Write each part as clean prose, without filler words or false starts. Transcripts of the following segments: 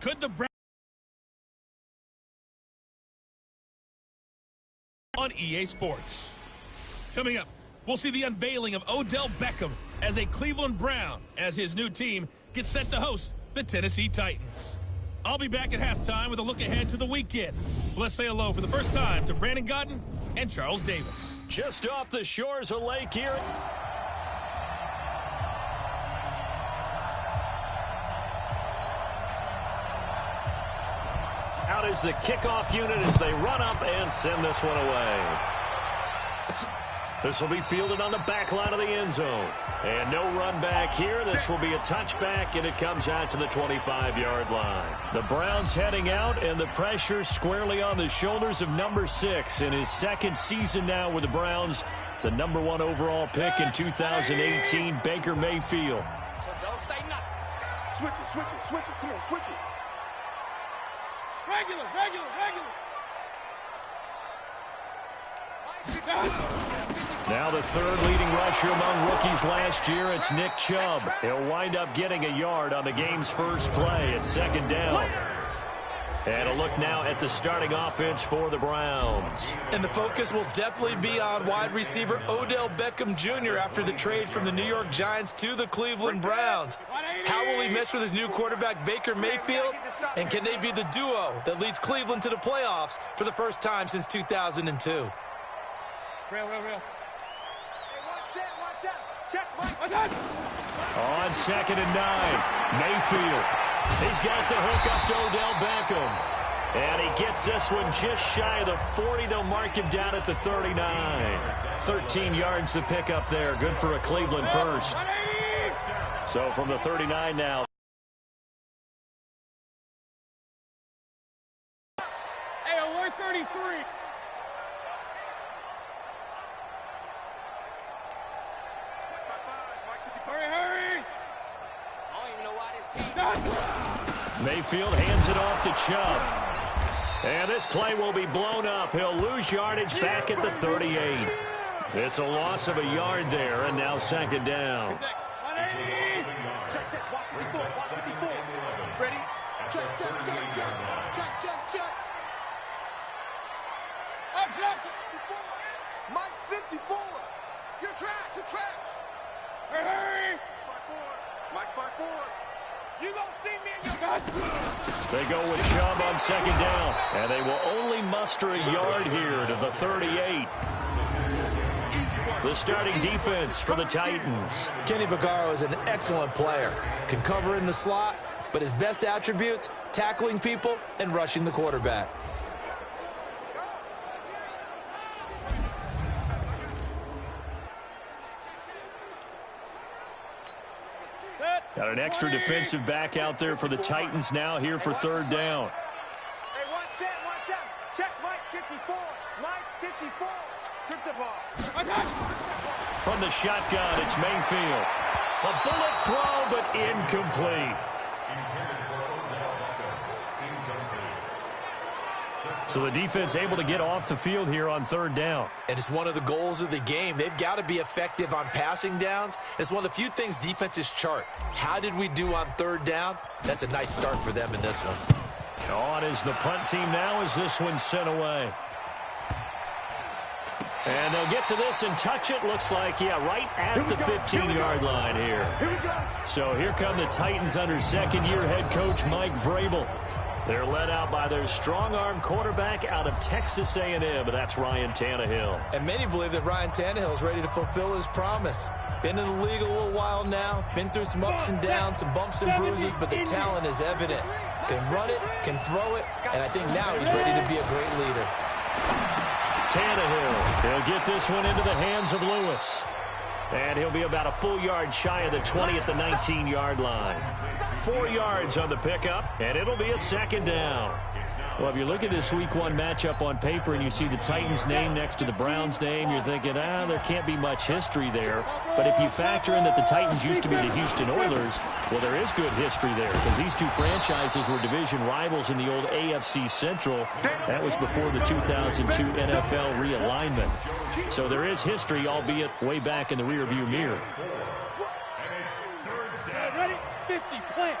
Could the Browns on EA Sports? Coming up, we'll see the unveiling of Odell Beckham as a Cleveland Brown as his new team gets set to host the Tennessee Titans. I'll be back at halftime with a look ahead to the weekend. Let's say hello for the first time to Brandon Godden and Charles Davis. Just off the shores of Lake Erie. Out is the kickoff unit as they run up and send this one away. This will be fielded on the back line of the end zone. And no run back here. This will be a touchback, and it comes out to the 25-yard line. The Browns heading out, and the pressure squarely on the shoulders of number 6 in his second season now with the Browns. The number 1 overall pick in 2018, Baker Mayfield. So don't say nothing. Switch it, switch it, switch it. Come on, switch it. Regular. Now the third leading rusher among rookies last year, it's Nick Chubb. He'll wind up getting a yard on the game's first play. It's second down. And a look now at the starting offense for the Browns. And the focus will definitely be on wide receiver Odell Beckham Jr. after the trade from the New York Giants to the Cleveland Browns. How will he mesh with his new quarterback Baker Mayfield? And can they be the duo that leads Cleveland to the playoffs for the first time since 2002? Real. Hey, watch out. Check, Mike. On 2nd and 9, Mayfield. He's got the hook up to Odell Beckham. And he gets this one just shy of the 40. They'll mark him down at the 39. 13 yards to pick up there. Good for a Cleveland first. So from the 39 now. Hey, 133. Hurry. I don't even know why this team. Mayfield hands it off to Chubb. And this play will be blown up. He'll lose yardage back at the 38. It's a loss of a yard there, and now second down. Check. 154. Ready? Check. Up. Mike 54. You're trash. Hurry. Mike's 5-4. You don't see me in your guts. They go with Chubb on second down, and they will only muster a yard here to the 38. The starting defense for the Titans. Kenny Vaccaro is an excellent player. Can cover in the slot, but his best attributes, tackling people and rushing the quarterback. Got an extra defensive back out there for the Titans now here for third down. Hey, watch out. Check Mike 54. Mike 54. Strip the ball. From the shotgun, it's Mayfield. A bullet throw, but incomplete. So the defense able to get off the field here on third down. And it's one of the goals of the game. They've got to be effective on passing downs. It's one of the few things defenses chart. How did we do on third down? That's a nice start for them in this one. On is the punt team now as this one's sent away. And they'll get to this and touch it. Looks like, right at the 15-yard line here. So here come the Titans under second-year head coach Mike Vrabel. They're led out by their strong-arm quarterback out of Texas A&M, and that's Ryan Tannehill. And many believe that Ryan Tannehill is ready to fulfill his promise. Been in the league a little while now, been through some ups and downs, some bumps and bruises, but the talent is evident. Can run it, can throw it, and I think now he's ready to be a great leader. Tannehill, he'll get this one into the hands of Lewis. And he'll be about a full yard shy of the 20 at the 19-yard line. 4 yards on the pickup, and it'll be a second down. Well, if you look at this Week 1 matchup on paper and you see the Titans' name next to the Browns' name, you're thinking, there can't be much history there. But if you factor in that the Titans used to be the Houston Oilers, well, there is good history there because these two franchises were division rivals in the old AFC Central. That was before the 2002 NFL realignment. So there is history, albeit way back in the rearview mirror. Ready? 50, plant.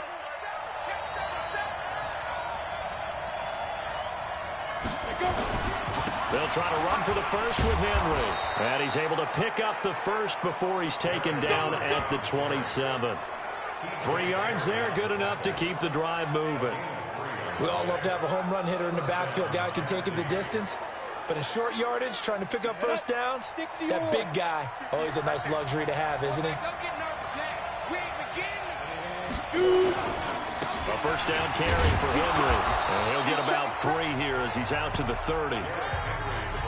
They'll try to run for the first with Henry. And he's able to pick up the first before he's taken down at the 27th. 3 yards there, good enough to keep the drive moving. We all love to have a home run hitter in the backfield. Guy can take it the distance. But in short yardage, trying to pick up first downs, that big guy, always a nice luxury to have, isn't he? A first down carry for Henry. And he'll get about 3 here as he's out to the 30.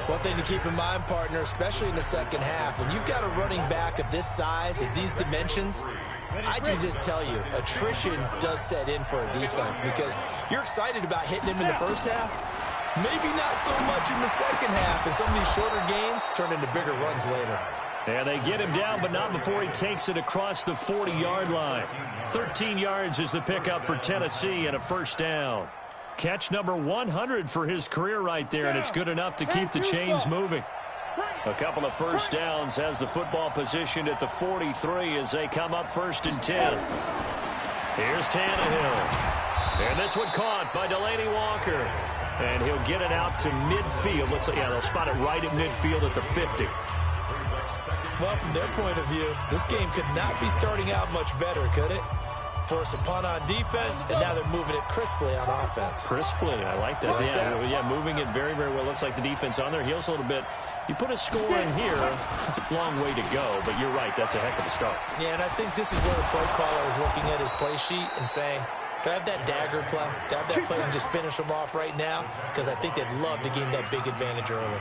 One thing to keep in mind, partner, especially in the second half, when you've got a running back of this size, of these dimensions, I can just tell you, attrition does set in for a defense because you're excited about hitting him in the first half. Maybe not so much in the second half, and some of these shorter gains turn into bigger runs later. And they get him down, but not before he takes it across the 40-yard line. 13 yards is the pickup for Tennessee and a first down. Catch number 100 for his career right there, and it's good enough to keep the chains moving. A couple of first downs, has the football positioned at the 43 as they come up 1st and 10. Here's Tannehill. And this one caught by Delaney Walker. And he'll get it out to midfield. They'll spot it right at midfield at the 50. Well, from their point of view, this game could not be starting out much better, could it? Force a punt on defense, and now they're moving it crisply on offense. Crisply, I like that. Yeah, moving it very, very well. Looks like the defense on their heels a little bit. You put a score in here, long way to go, but you're right, that's a heck of a start. Yeah, and I think this is where the play caller is looking at his play sheet and saying, do I have that dagger play? Do I have that play and just finish them off right now? Because I think they'd love to gain that big advantage early.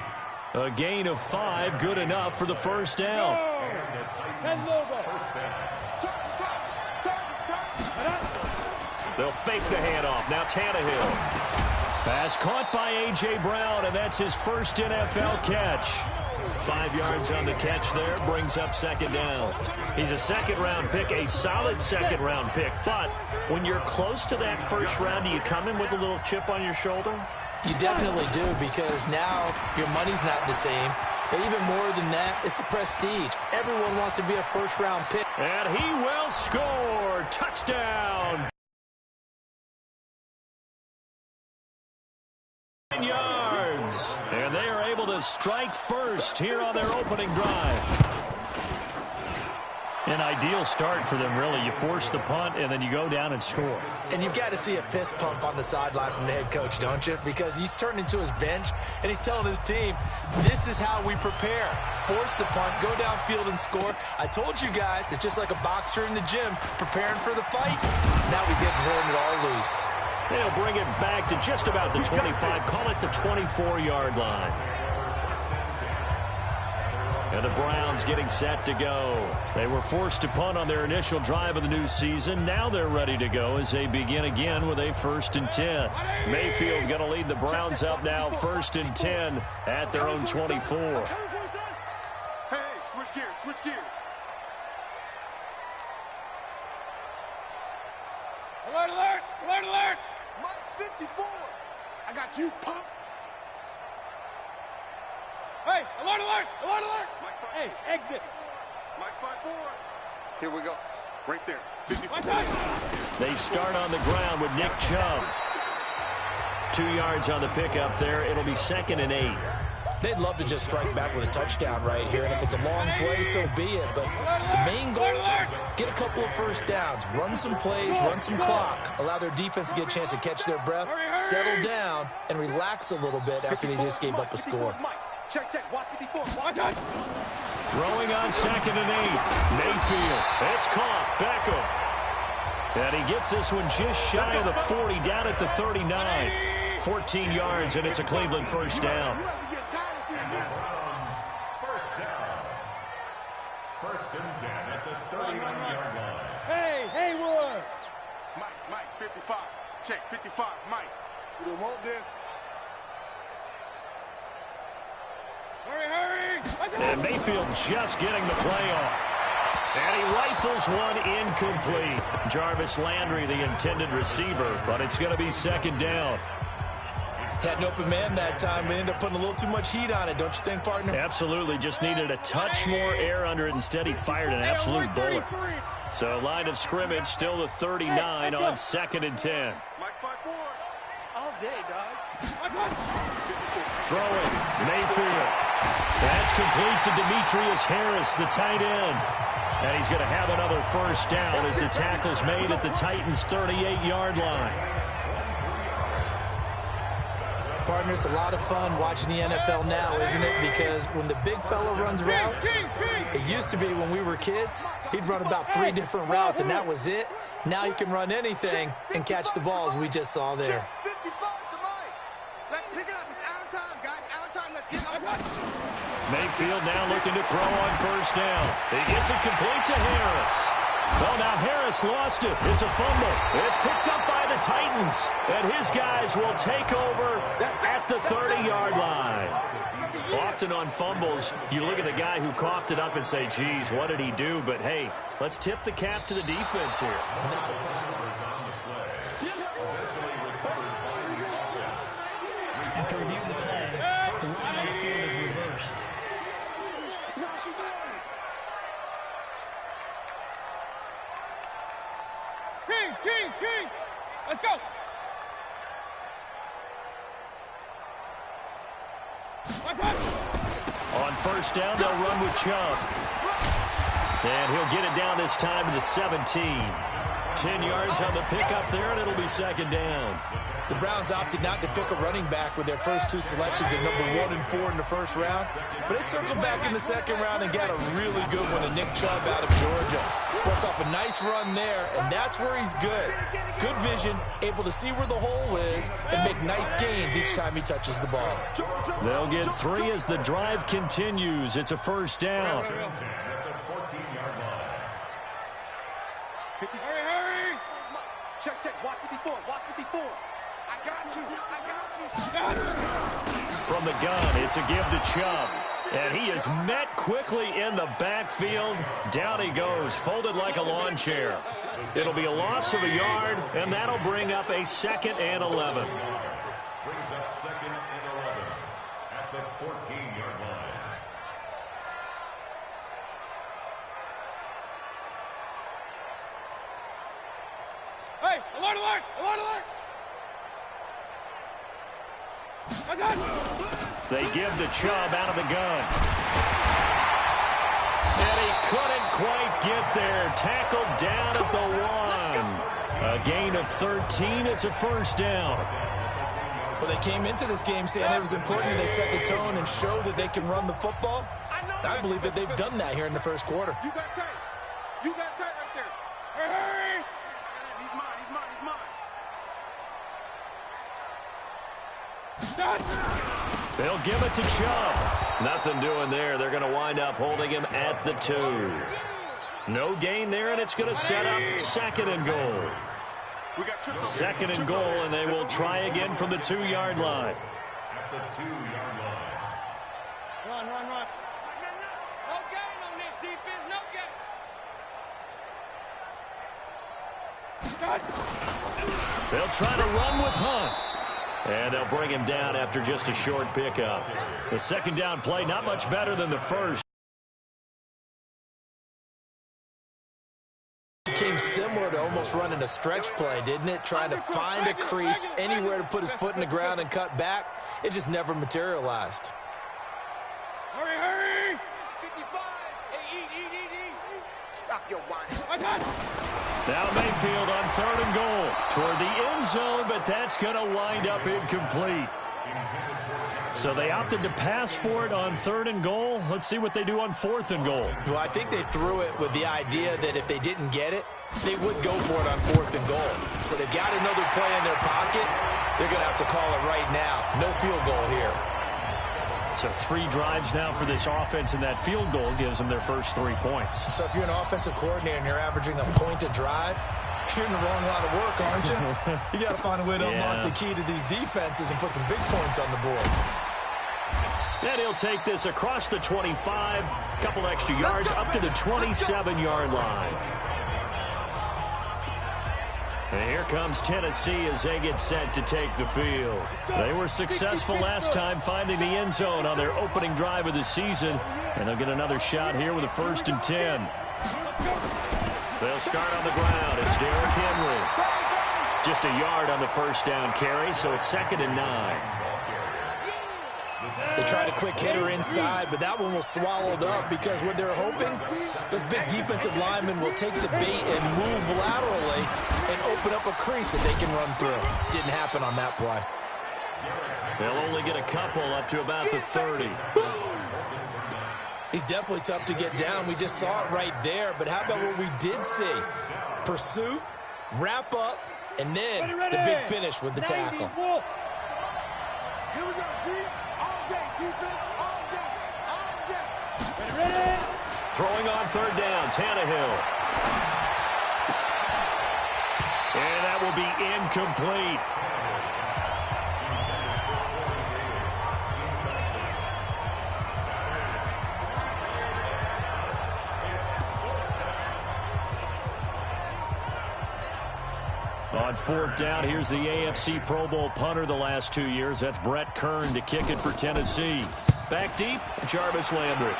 A gain of 5, good enough for the first down. They'll fake the handoff. Now Tannehill. Pass caught by A.J. Brown, and that's his first NFL catch. 5 yards on the catch there, brings up 2nd down. He's a second-round pick, a solid second-round pick. But when you're close to that first round, do you come in with a little chip on your shoulder? You definitely do, because now your money's not the same. But even more than that, it's the prestige. Everyone wants to be a first-round pick. And he will score. Touchdown. 9 yards. And they are able to strike first here on their opening drive. An ideal start for them, really. You force the punt, and then you go down and score. And you've got to see a fist pump on the sideline from the head coach, don't you? Because he's turned into his bench, and he's telling his team, this is how we prepare. Force the punt, go downfield and score. I told you guys, it's just like a boxer in the gym preparing for the fight. Now we get to turn it all loose. They'll bring it back to just about the 25. Call it the 24-yard line. And the Browns getting set to go. They were forced to punt on their initial drive of the new season. Now they're ready to go as they begin again with a 1st and 10. Mayfield going to lead the Browns up now 1st and 10 at their own 24. Hey, switch gears, switch gears. Alert, alert, alert, alert. Mike 54. I got you, punk. Hey, alert, alert, alert, alert. Hey, exit. Mike's 5-4. Here we go. Right there. 54. They start on the ground with Nick Chubb. 2 yards on the pickup there. It'll be 2nd and 8. They'd love to just strike back with a touchdown right here, and if it's a long play, so be it. But the main goal, get a couple of first downs, run some plays, run some clock, allow their defense to get a chance to catch their breath, settle down, and relax a little bit after they just gave up a score. Check, check. Watch 54. Throwing on 2nd and 8. Mayfield. It's caught. Beckham. And he gets this one just shy of the 40, down at the 39. 14 yards, and it's a Cleveland first down. First down. 1st and 10 at the 39-yard line. Hey, Haywood. Mike, 55. Check, 55. Mike. We don't want this. Hurry! And Mayfield just getting the play off. And he rifles one incomplete. Jarvis Landry, the intended receiver, but it's going to be 2nd down. Had an open man that time, but ended up putting a little too much heat on it, don't you think, partner? Absolutely. Just needed a touch more air under it. Instead, he fired an absolute bullet. So line of scrimmage, still the 39 on 2nd and 10. Mike's 5-4. All day, dog. Throwing, Mayfield. That's complete to Demetrius Harris, the tight end. And he's going to have another first down as the tackle's made at the Titans' 38-yard line. Partner, it's a lot of fun watching the NFL now, isn't it? Because when the big fella runs routes, it used to be when we were kids, he'd run about 3 different routes, and that was it. Now he can run anything and catch the ball, as we just saw there. Let's pick it up. It's our time, guys. Our time. Let's get up. Mayfield now looking to throw on first down. He gets it complete to Harris. Well, now Harris lost it. It's a fumble. It's picked up by the Titans. And his guys will take over at the 30-yard line. Often on fumbles, you look at the guy who coughed it up and say, geez, what did he do? But, hey, let's tip the cap to the defense here. After reviewing the play, the run on the field is reversed. King! Let's go! On first down, they'll run with Chubb. And he'll get it down this time to the 17. 10 yards on the pickup there, and it'll be second down. The Browns opted not to pick a running back with their first 2 selections at number 1 and 4 in the first round. But they circled back in the second round and got a really good one to Nick Chubb out of Georgia. Broke up a nice run there, and that's where he's good. Good vision, able to see where the hole is and make nice gains each time he touches the ball. They'll get 3 as the drive continues. It's a first down. Hurry! Check. Watch 54. I got you. From the gun, it's a give to Chubb. And he is met quickly in the backfield. Down he goes, folded like a lawn chair. It'll be a loss of a yard, and that'll bring up a 2nd and 11. Brings up 2nd and 11 at the 14-yard line. Hey, alert! They give the Chubb out of the gun. And he couldn't quite get there. Tackled down at the 1. A gain of 13. It's a first down. Well, they came into this game saying it was important that they set the tone and show that they can run the football. I believe that they've done that here in the first quarter. You got tight right there. Hurry! He's mine. They'll give it to Chubb. Nothing doing there. They're going to wind up holding him at the 2. No gain there, and it's going to set up 2nd and goal. 2nd and goal, and they will try again from the 2-yard line. At the 2-yard line. Run. No gain on this defense. No gain. They'll try to run with Hunt. And they'll bring him down after just a short pickup. The second down play, not much better than the first. Became similar to almost running a stretch play, didn't it? Trying to find a crease, anywhere to put his foot in the ground and cut back. It just never materialized. Hurry! 55. Hey, eat. Stop your whining. Now Mayfield on 3rd and goal toward the end zone, but that's going to wind up incomplete. So they opted to pass for it on 3rd and goal. Let's see what they do on 4th and goal. Well, I think they threw it with the idea that if they didn't get it, they would go for it on 4th and goal. So they've got another play in their pocket. They're going to have to call it right now. No field goal here. So 3 drives now for this offense, and that field goal gives them their first 3 points. So if you're an offensive coordinator and you're averaging a point a drive, you're in the wrong line of work, aren't you? You got to find a way to unlock the key to these defenses and put some big points on the board. And he'll take this across the 25, a couple extra yards up to the 27-yard line. And here comes Tennessee as they get set to take the field. They were successful last time finding the end zone on their opening drive of the season. And they'll get another shot here with a 1st and 10. They'll start on the ground. It's Derrick Henry. just a yard on the first down carry, so it's 2nd and 9. They tried a quick hitter inside, but that one was swallowed up because what they're hoping, those big defensive linemen will take the bait and move laterally and open up a crease that they can run through. Didn't happen on that play. They'll only get a couple up to about the 30. He's definitely tough to get down. We just saw it right there, but how about what we did see? Pursuit, wrap up, and then the big finish with the tackle. Here we go, deep. All day, defense, all day, all day. Ready. Throwing on 3rd down, Tannehill. And that will be incomplete. On 4th down, here's the AFC Pro Bowl punter the last 2 years. That's Brett Kern to kick it for Tennessee. Back deep, Jarvis Landry.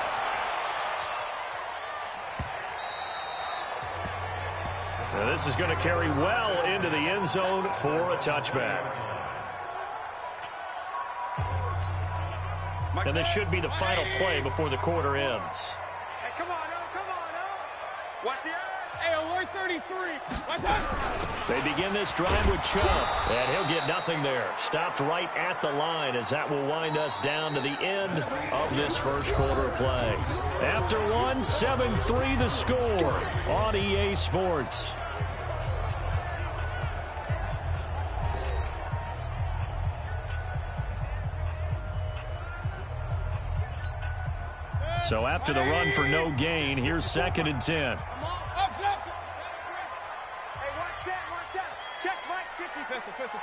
Now this is going to carry well into the end zone for a touchback. And this should be the final play before the quarter ends. Hey, come on, now. Watch the eye. Hey, alert 33. Watch out. They begin this drive with Chubb, and he'll get nothing there. Stopped right at the line as that will wind us down to the end of this first quarter play. After one, 7-3 the score on EA Sports. So after the run for no gain, here's 2nd and 10.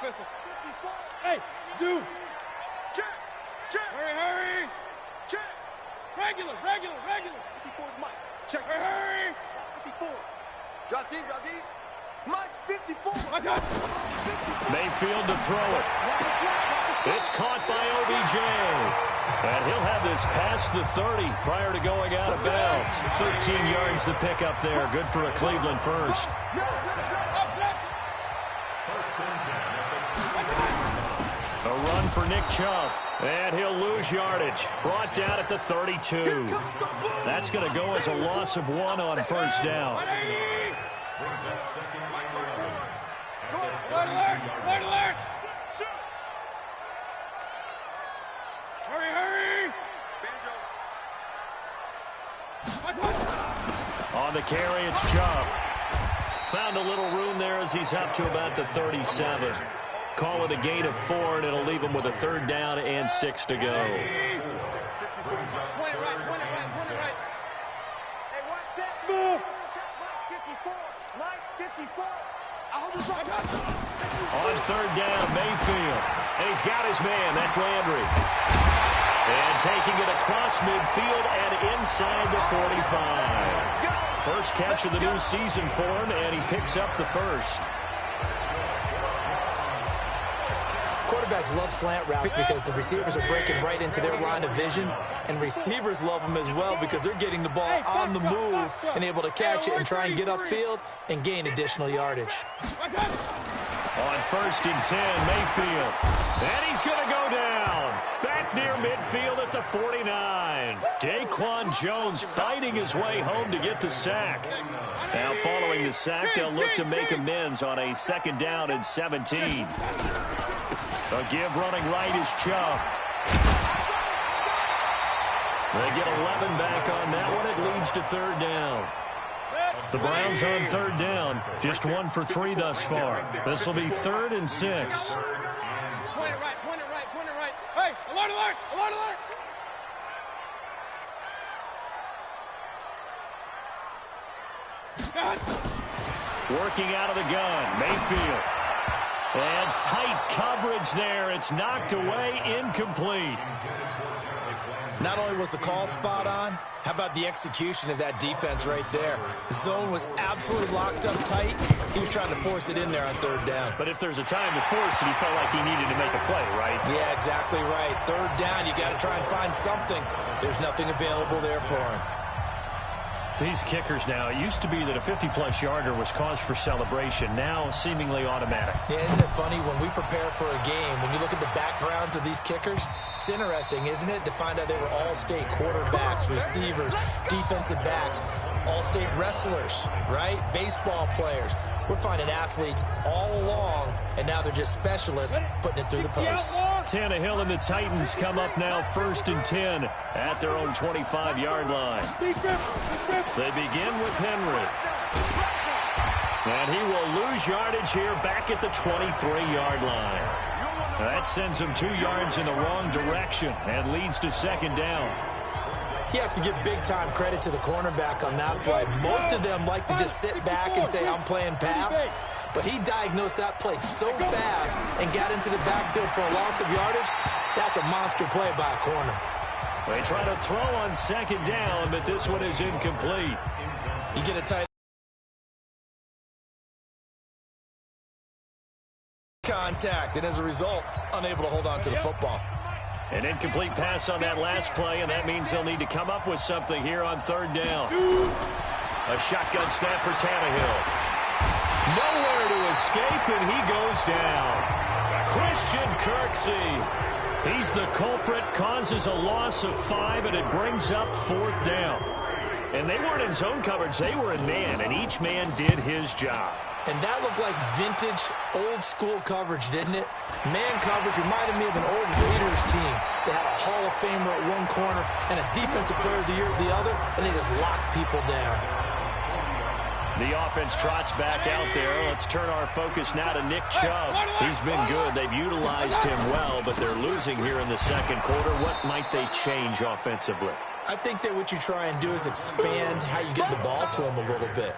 Pistol. Hey, Zoo. Check. Hurry. Check. Regular. 54 is Mike. Check. Hurry. 54. Drop deep. Mike's 54. Watch out. Mayfield to throw it. It's caught by OBJ. And he'll have this past the 30 prior to going out of bounds. 13 yards to pick up there. Good for a Cleveland first. A run for Nick Chubb, and he'll lose yardage. Brought down at the 32. That's going to go as a loss of 1 on 1st down. Alert. Hurry. On the carry, it's Chubb. Found a little room there as he's up to about the 37. Call it a gain of 4, and it'll leave him with a 3rd down and 6 to go. Point it right. Hey, watch that. Smooth. Mike 54. I hold his right. On 3rd down, Mayfield. And he's got his man. That's Landry. And taking it across midfield and inside the 45. First catch of the new season for him, and he picks up the first. Quarterbacks love slant routes because the receivers are breaking right into their line of vision, and receivers love them as well because they're getting the ball on the move and able to catch it and try and get upfield and gain additional yardage. On 1st and 10, Mayfield. And he's going to go down. Back near midfield at the 49. Daquan Jones fighting his way home to get the sack. Now following the sack, they'll look to make amends on a 2nd down and 17. A give running right is Chubb. They get 11 back on that one. It leads to 3rd down. The Browns on 3rd down. Just 1 for 3 thus far. This will be 3rd and 6. Point it right. Hey, alert. Working out of the gun, Mayfield. And tight coverage there. It's knocked away, incomplete. Not only was the call spot on, how about the execution of that defense right there? The zone was absolutely locked up tight. He was trying to force it in there on 3rd down. But if there's a time to force it, he felt like he needed to make a play, right? Yeah, exactly right. 3rd down, you got to try and find something. There's nothing available there for him. These kickers now, it used to be that a 50-plus yarder was cause for celebration. Now, seemingly automatic. Yeah, isn't it funny when we prepare for a game, when you look at the backgrounds of these kickers, it's interesting, isn't it, to find out they were all-state quarterbacks, receivers, defensive backs, all-state wrestlers, right? Baseball players. We're finding athletes all along, and now they're just specialists putting it through the posts. Tannehill and the Titans come up now 1st and 10 at their own 25-yard line. They begin with Henry. And he will lose yardage here back at the 23-yard line. That sends him 2 yards in the wrong direction and leads to 2nd down. You have to give big-time credit to the cornerback on that play. Most of them like to just sit back and say, I'm playing pass. But he diagnosed that play so fast and got into the backfield for a loss of yardage. That's a monster play by a corner. They try to throw on 2nd down, but this one is incomplete. You get a tight contact, and as a result, unable to hold on to the football. An incomplete pass on that last play, and that means they'll need to come up with something here on 3rd down. A shotgun snap for Tannehill. Nowhere to escape, and he goes down. Christian Kirksey. He's the culprit, causes a loss of 5, and it brings up 4th down. And they weren't in zone coverage, they were in man, and each man did his job. And that looked like vintage, old-school coverage, didn't it? Man coverage reminded me of an old Raiders team. They had a Hall of Famer at one corner and a Defensive Player of the Year at the other, and they just locked people down. The offense trots back out there. Let's turn our focus now to Nick Chubb. He's been good. They've utilized him well, but they're losing here in the 2nd quarter. What might they change offensively? I think that what you try and do is expand how you get the ball to him a little bit.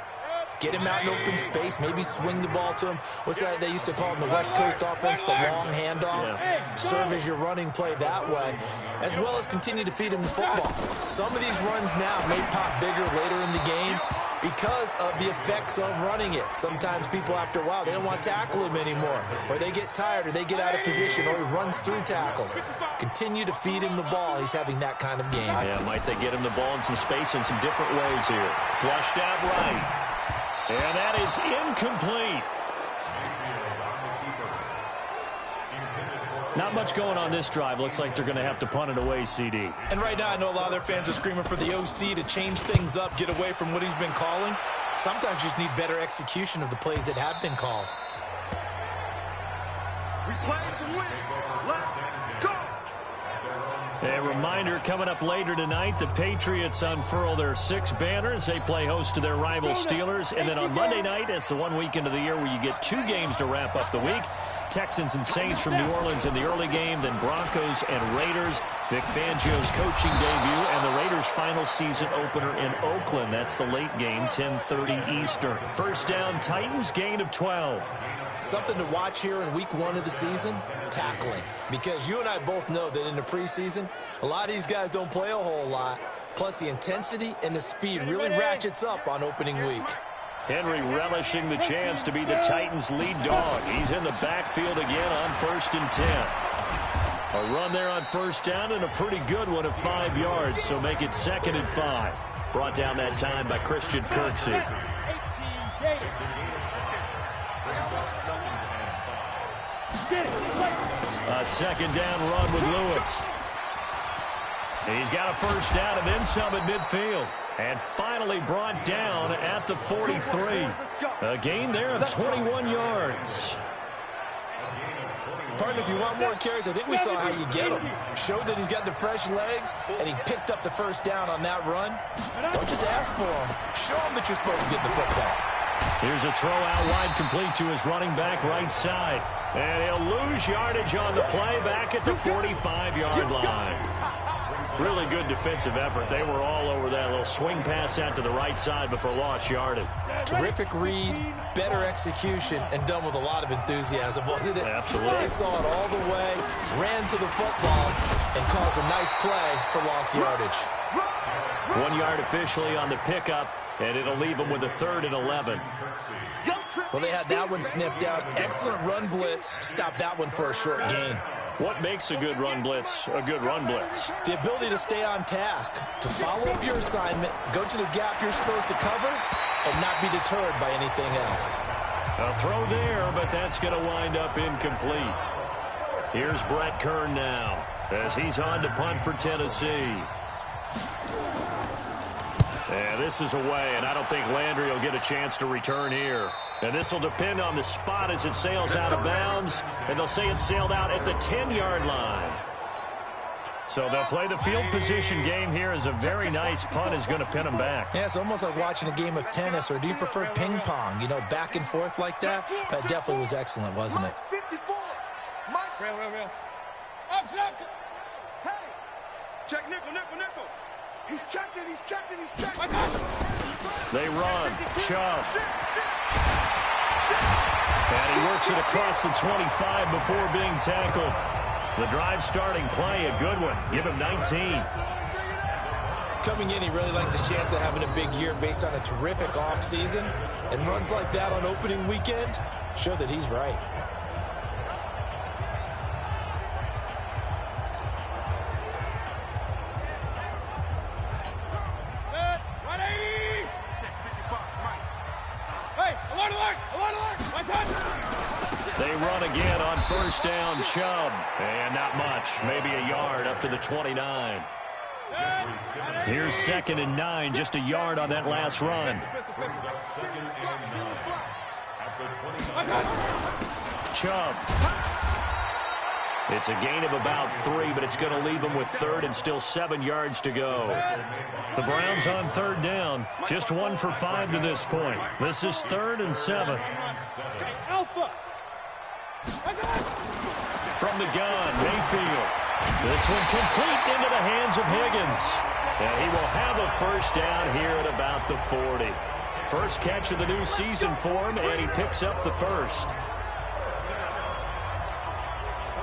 Get him out in open space, maybe swing the ball to him. What's that they used to call in the West Coast offense, the long handoff? Yeah. Serve as your running play that way, as well as continue to feed him the football. Some of these runs now may pop bigger later in the game because of the effects of running it. Sometimes people, after a while, they don't want to tackle him anymore, or they get tired, or they get out of position, or he runs through tackles. Continue to feed him the ball. He's having that kind of game. Yeah, might they get him the ball in some space in some different ways here. Flushed out right. And that is incomplete. Not much going on this drive. Looks like they're going to have to punt it away, CD. And right now, I know a lot of their fans are screaming for the OC to change things up, get away from what he's been calling. Sometimes you just need better execution of the plays that have been called. We play to win. Let's go. A reminder, coming up later tonight, the Patriots unfurl their 6 banners. They play host to their rival Steelers. And then on Monday night, it's the one weekend of the year where you get 2 games to wrap up the week. Texans and Saints from New Orleans in the early game, then Broncos and Raiders. Vic Fangio's coaching debut and the Raiders' final season opener in Oakland. That's the late game, 10:30 Eastern. 1st down, Titans, gain of 12. Something to watch here in week 1 of the season, tackling. Because you and I both know that in the preseason, a lot of these guys don't play a whole lot. Plus, the intensity and the speed really ratchets up on opening week. Henry relishing the chance to be the Titans' lead dog. He's in the backfield again on 1st and 10. A run there on 1st down and a pretty good one of 5 yards, so make it 2nd and 5. Brought down that time by Christian Kirksey. A 2nd down run with Lewis. He's got a 1st down and then some at midfield. And finally brought down at the 43. A gain there of 21 yards. Partner, if you want more carries, I think we saw how you get them. Showed that he's got the fresh legs, and he picked up the 1st down on that run. Don't just ask for him. Show him that you're supposed to get the football. Here's a throw out wide complete to his running back right side. And he'll lose yardage on the play back at the 45-yard line. Really good defensive effort. They were all over that little swing pass out to the right side before lost yardage. Terrific read, better execution, and done with a lot of enthusiasm, wasn't it? Absolutely. They saw it all the way, ran to the football, and caused a nice play for lost yardage. 1 yard officially on the pickup, and it'll leave them with a 3rd and 11. Well, they had that one sniffed out. Excellent run blitz. Stopped that one for a short gain. What makes a good run blitz a good run blitz? The ability to stay on task, to follow up your assignment, go to the gap you're supposed to cover, and not be deterred by anything else. A throw there, but that's going to wind up incomplete. Here's Brett Kern now as he's on to punt for Tennessee. And this is away, and I don't think Landry will get a chance to return here. And this will depend on the spot as it sails out of bounds, and they'll say it sailed out at the 10-yard line. So they'll play the field position game here as a very nice punt is going to pin them back. Yeah, it's almost like watching a game of tennis, or do you prefer ping pong? You know, back and forth like that? That definitely was excellent, wasn't it? 54. Mike. Real. Up. Hey. Check nickel. He's checking. They run. Chubb. And he works it across the 25 before being tackled. The drive starting play, a good one. Give him 19. Coming in, he really liked his chance of having a big year based on a terrific offseason. And runs like that on opening weekend show that he's right. Set. 180. Check 55. Mike. Hey, alert. My touch. They run again on first down, Chubb. And not much, maybe a yard up to the 29. Here's 2nd and 9, just a yard on that last run. Brings up 2nd and 9 at the 29. Chubb. It's a gain of about 3, but it's going to leave them with 3rd and still 7 yards to go. The Browns on 3rd down, just 1 for 5 to this point. This is 3rd and 7. Alpha. From the gun, Mayfield. This one complete into the hands of Higgins. And he will have a first down here at about the 40. First catch of the new season for him, and he picks up the first.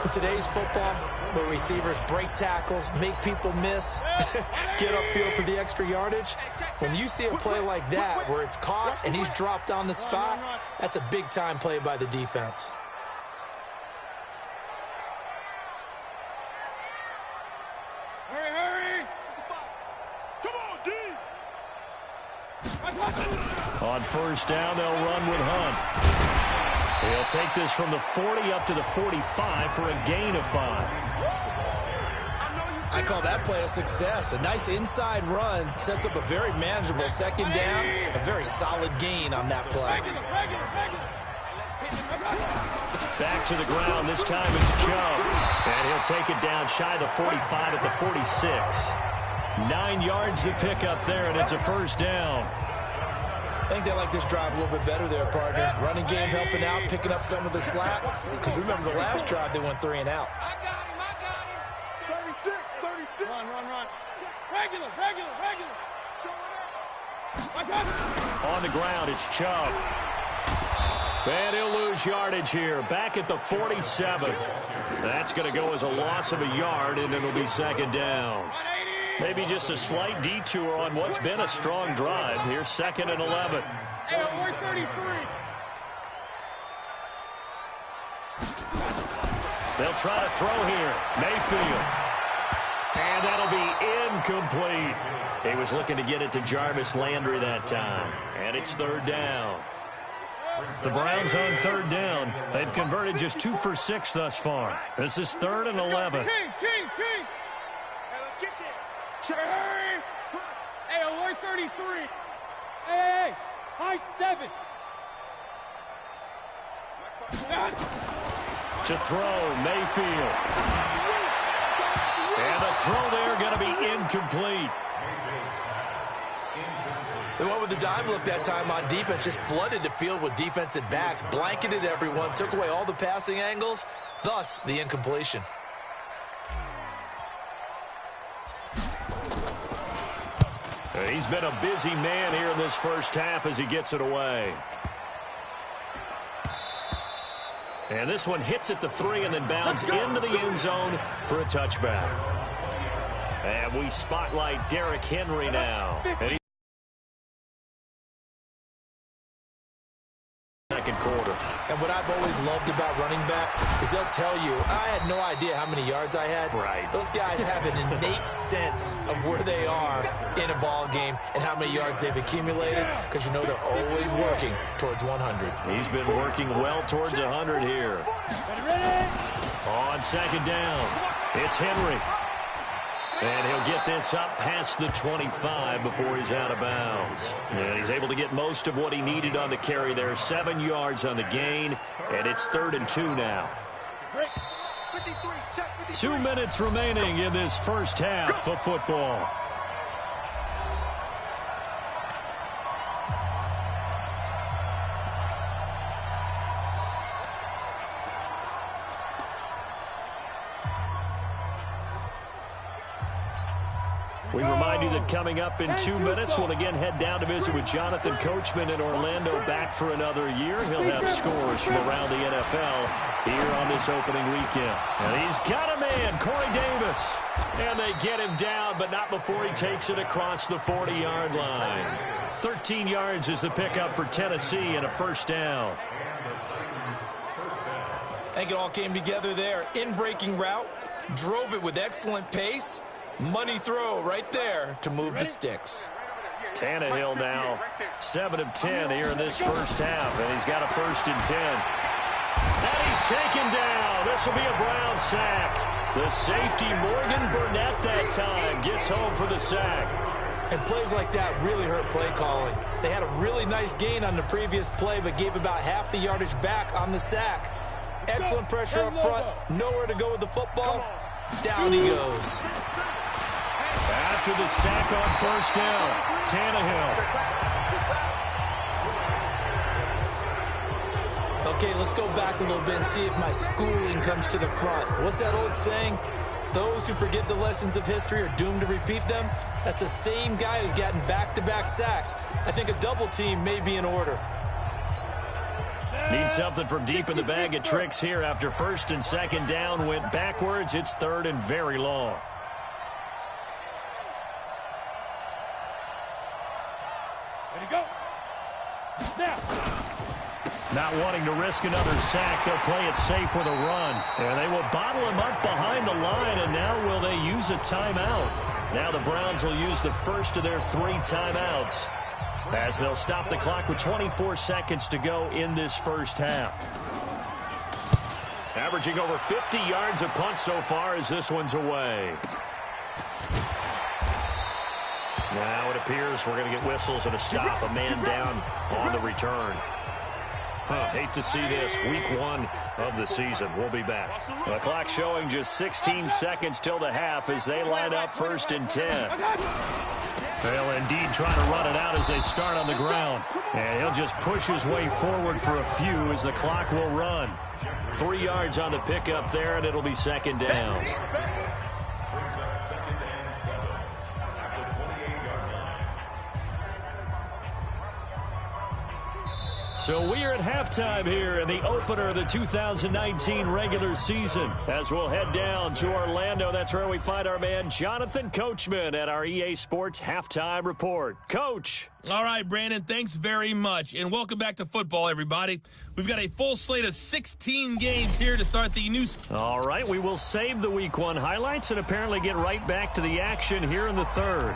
In today's football, where receivers break tackles, make people miss, get upfield for the extra yardage, when you see a play like that where it's caught and he's dropped on the spot, that's a big-time play by the defense. Hurry. Come on, D. On first down, they'll run with Hunt. He'll take this from the 40 up to the 45 for a gain of 5. I call that play a success. A nice inside run sets up a very manageable 2nd down, a very solid gain on that play. Back to the ground. This time it's Chubb. And he'll take it down shy of the 45 at the 46. 9 yards to pick up there, and it's a first down. I think they like this drive a little bit better there, partner. Running game helping out, picking up some of the slack. Because remember the last drive, they went 3 and out. I got him. 36. Run. Regular. On the ground, it's Chubb. And he'll lose yardage here. Back at the 47. That's going to go as a loss of a yard, and it'll be 2nd down. Maybe just a slight detour on what's been a strong drive. Here's 2nd and 11. Hey, we're 33. They'll try to throw here. Mayfield. And that'll be incomplete. He was looking to get it to Jarvis Landry that time. And it's 3rd down. The Browns on 3rd down. They've converted just 2 for 6 thus far. This is 3rd and 11. King. Hey, let's get there. Hurry. Hey, alert 33. Hey. High 7. To throw, Mayfield. And the throw there going to be incomplete. They went with the dime look that time on defense, just flooded the field with defensive backs, blanketed everyone, took away all the passing angles, thus the incompletion. He's been a busy man here in this first half as he gets it away. And this one hits at the 3 and then bounds into the end zone for a touchback. And we spotlight Derrick Henry now. And second quarter. And what I've always loved about running backs is they'll tell you, I had no idea how many yards I had. Right. Those guys have an innate sense of where they are in a ball game and how many yards they've accumulated, because you know they're always working towards 100. He's been working well towards 100 here. On second down, it's Henry. And he'll get this up past the 25 before he's out of bounds. And he's able to get most of what he needed on the carry there. 7 yards on the gain, and it's 3rd and 2 now. 2 minutes remaining in this first half of football. We remind you that coming up in 2 minutes, we'll again head down to visit with Jonathan Coachman in Orlando, back for another year. He'll have scores from around the NFL here on this opening weekend. And he's got a man, Corey Davis. And they get him down, but not before he takes it across the 40-yard line. 13 yards is the pickup for Tennessee and a first down. I think it all came together there. In-breaking route, drove it with excellent pace. Money throw right there to move the sticks. Tannehill now 7 of 10 here in this first half, and he's got a 1st and 10. And he's taken down. This will be a Brown sack. The safety, Morgan Burnett, that time gets home for the sack. And plays like that really hurt play calling. They had a really nice gain on the previous play, but gave about half the yardage back on the sack. Excellent pressure up front. Nowhere to go with the football. Down he goes. After the sack on first down, Tannehill. Okay, let's go back a little bit and see if my schooling comes to the front. What's that old saying? Those who forget the lessons of history are doomed to repeat them. That's the same guy who's gotten back-to-back sacks. I think a double team may be in order. Need something from deep in the bag of tricks here after 1st and 2nd down went backwards. It's 3rd and very long. Ready to go. Snap. Not wanting to risk another sack, they'll play it safe with a run. And they will bottle him up behind the line, and now will they use a timeout? Now the Browns will use the first of their 3 timeouts, as they'll stop the clock with 24 seconds to go in this first half. Averaging over 50 yards a punt so far as this one's away. Now it appears we're going to get whistles and a stop. A man down on the return. Hate to see this. Week 1 of the season. We'll be back. The clock showing just 16 seconds till the half as they line up 1st and 10. They'll indeed try to run it out as they start on the ground. And he'll just push his way forward for a few as the clock will run. 3 yards on the pickup there, and it'll be 2nd down. So we are at halftime here in the opener of the 2019 regular season. As we'll head down to Orlando, that's where we find our man Jonathan Coachman at our EA Sports Halftime Report. Coach. All right, Brandon, thanks very much. And welcome back to football, everybody. We've got a full slate of 16 games here to start the new... All right, we will save the Week 1 highlights and apparently get right back to the action here in the 3rd.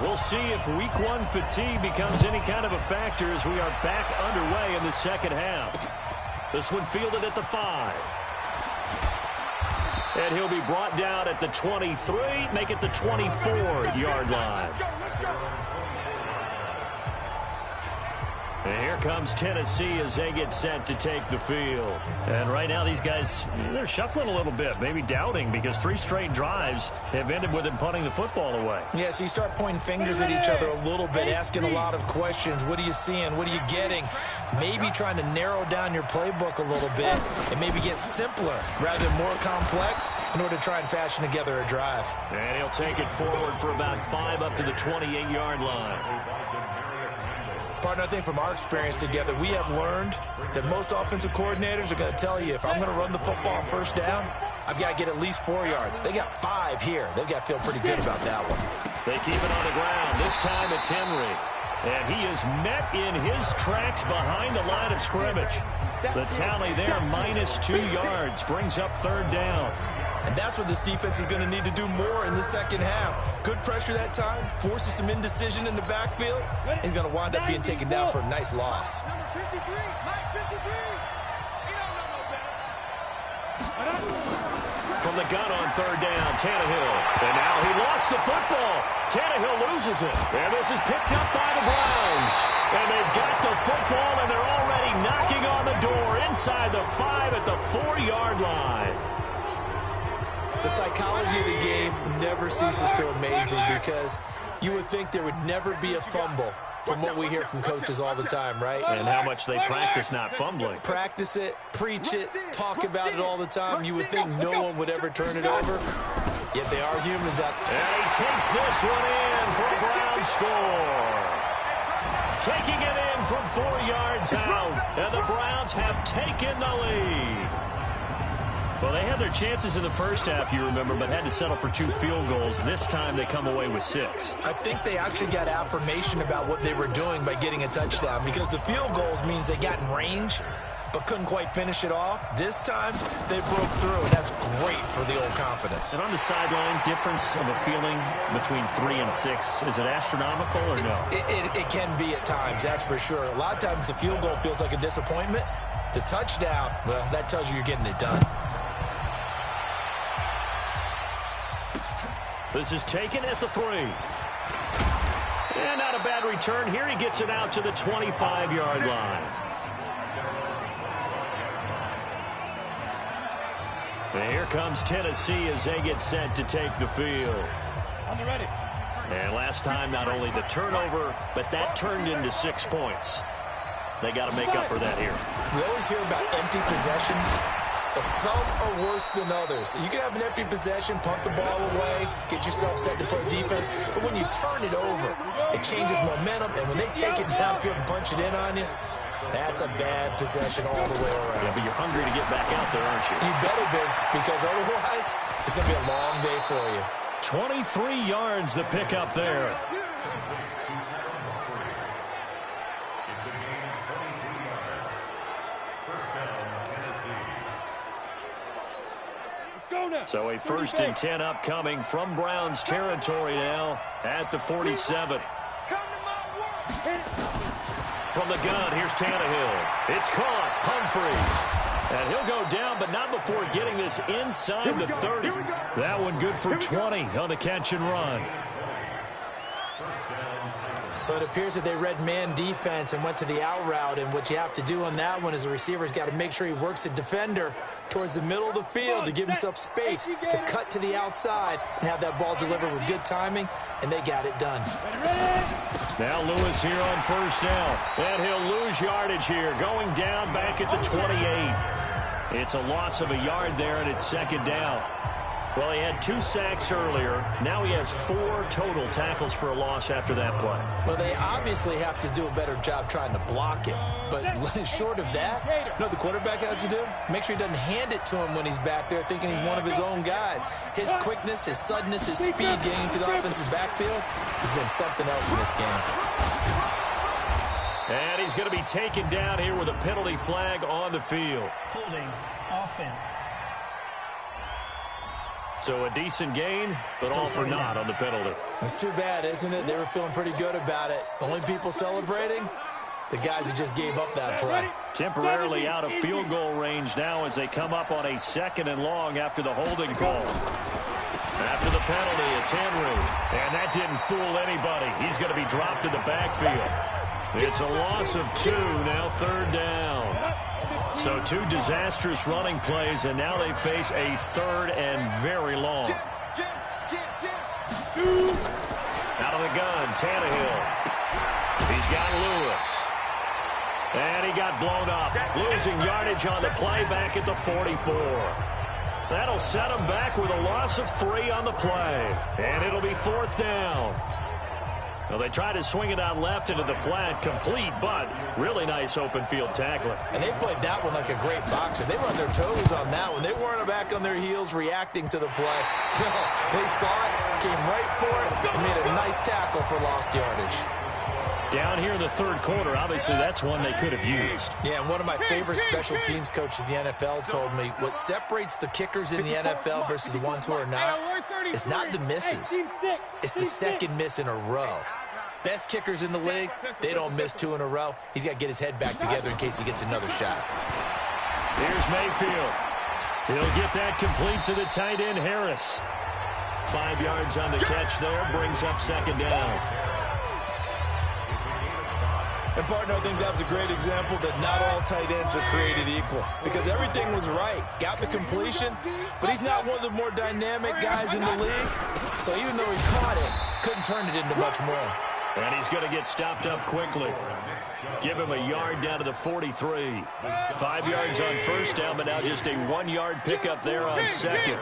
We'll see if Week 1 fatigue becomes any kind of a factor as we are back underway in the 2nd half. This one fielded at the 5. And he'll be brought down at the 23, make it the 24-yard line. And here comes Tennessee as they get set to take the field. And right now these guys, they're shuffling a little bit, maybe doubting, because 3 straight drives have ended with them punting the football away. Yeah, so you start pointing fingers at each other a little bit, asking a lot of questions. What are you seeing? What are you getting? Maybe trying to narrow down your playbook a little bit and maybe get simpler rather than more complex in order to try and fashion together a drive. And he'll take it forward for about 5 up to the 28-yard line. Partner, I think from our experience together, we have learned that most offensive coordinators are going to tell you, if I'm going to run the football on 1st down, I've got to get at least 4 yards. They got 5 here. They've got to feel pretty good about that one. They keep it on the ground. This time it's Henry. And he is met in his tracks behind the line of scrimmage. The tally there, -2 yards, brings up 3rd down. And that's what this defense is going to need to do more in the second half. Good pressure that time, forces some indecision in the backfield. He's going to wind up being taken down for a nice loss. Number 53, Mike 53. He don't know no better. From the gun on 3rd down, Tannehill. And now he lost the football. Tannehill loses it. And this is picked up by the Browns. And they've got the football, and they're already knocking on the door inside the 5 at the 4-yard line. The psychology of the game never ceases to amaze me because you would think there would never be a fumble from what we hear from coaches all the time, right? And how much they practice not fumbling. Practice it, preach it, talk about it all the time. You would think no one would ever turn it over, yet they are humans out there. And he takes this one in for a Brown score. Taking it in from 4 yards out, and the Browns have taken the lead. Well, they had their chances in the first half, you remember, but had to settle for 2 field goals. This time they come away with 6. I think they actually got affirmation about what they were doing by getting a touchdown because the field goals means they got in range but couldn't quite finish it off. This time they broke through, and that's great for the old confidence. And on the sideline, difference of a feeling between 3 and 6, is it astronomical or no? It can be at times, that's for sure. A lot of times the field goal feels like a disappointment. The touchdown, well, that tells you you're getting it done. This is taken at the 3. And not a bad return here. He gets it out to the 25-yard line. And here comes Tennessee as they get set to take the field. On the ready. And last time, not only the turnover, but that turned into 6 points. They got to make up for that here. We always hear about empty possessions, but some are worse than others. You can have an empty possession, punt the ball away, get yourself set to play defense, but when you turn it over, it changes momentum, and when they take it downfield and punch it in on you, that's a bad possession all the way around. Yeah, but you're hungry to get back out there, aren't you? You better be, because otherwise, it's going to be a long day for you. 23 yards to pick up there. So a 1st and 10 upcoming from Browns territory now at the 47. From the gun, here's Tannehill. It's caught. Humphries. And he'll go down, but not before getting this inside the 30. That one good for 20 on the catch and run. But it appears that they read man defense and went to the out route. And what you have to do on that one is the receiver's got to make sure he works the defender towards the middle of the field to give himself space to cut to the outside and have that ball delivered with good timing, and they got it done. Now Lewis here on 1st down. And he'll lose yardage here, going down back at the 28. It's a loss of a yard there, and it's 2nd down. Well, he had 2 sacks earlier. Now he has 4 total tackles for a loss after that play. Well, they obviously have to do a better job trying to block him. But short of that, you know what the quarterback has to do? Make sure he doesn't hand it to him when he's back there thinking he's one of his own guys. His quickness, his suddenness, his speed getting into the offensive backfield has been something else in this game. And he's going to be taken down here with a penalty flag on the field. Holding offense. So a decent gain, but all for naught on the penalty. It's too bad, isn't it? They were feeling pretty good about it. The only people celebrating, the guys who just gave up that play. Temporarily out of field goal range now as they come up on a 2nd and long after the holding call. After the penalty, it's Henry. And that didn't fool anybody. He's going to be dropped in the backfield. It's a loss of 2, now 3rd down. So 2 disastrous running plays, and now they face a 3rd and very long. Out of the gun, Tannehill. He's got Lewis. And he got blown up, losing yardage on the play back at the 44. That'll set him back with a loss of 3 on the play. And it'll be 4th down. Well, they tried to swing it out left into the flat, complete, but really nice open field tackling. And they played that one like a great boxer. They were on their toes on that one. They weren't back on their heels reacting to the play. No, they saw it, came right for it, and made a nice tackle for lost yardage. Down here in the third quarter, obviously that's one they could have used. Yeah, and one of my favorite special teams coaches in the NFL told me what separates the kickers in the NFL versus the ones who are not is not the misses. It's the second miss in a row. Best kickers in the league, they don't miss 2 in a row. He's got to get his head back together in case he gets another shot. Here's Mayfield. He'll get that complete to the tight end, Harris. 5 yards on the catch there, brings up second down. And, partner, I think that was a great example that not all tight ends are created equal because everything was right. Got the completion, but he's not one of the more dynamic guys in the league. So even though he caught it, couldn't turn it into much more. And he's going to get stopped up quickly. Give him a yard down to the 43. 5 yards on first down, but now just a 1-yard pickup there on second.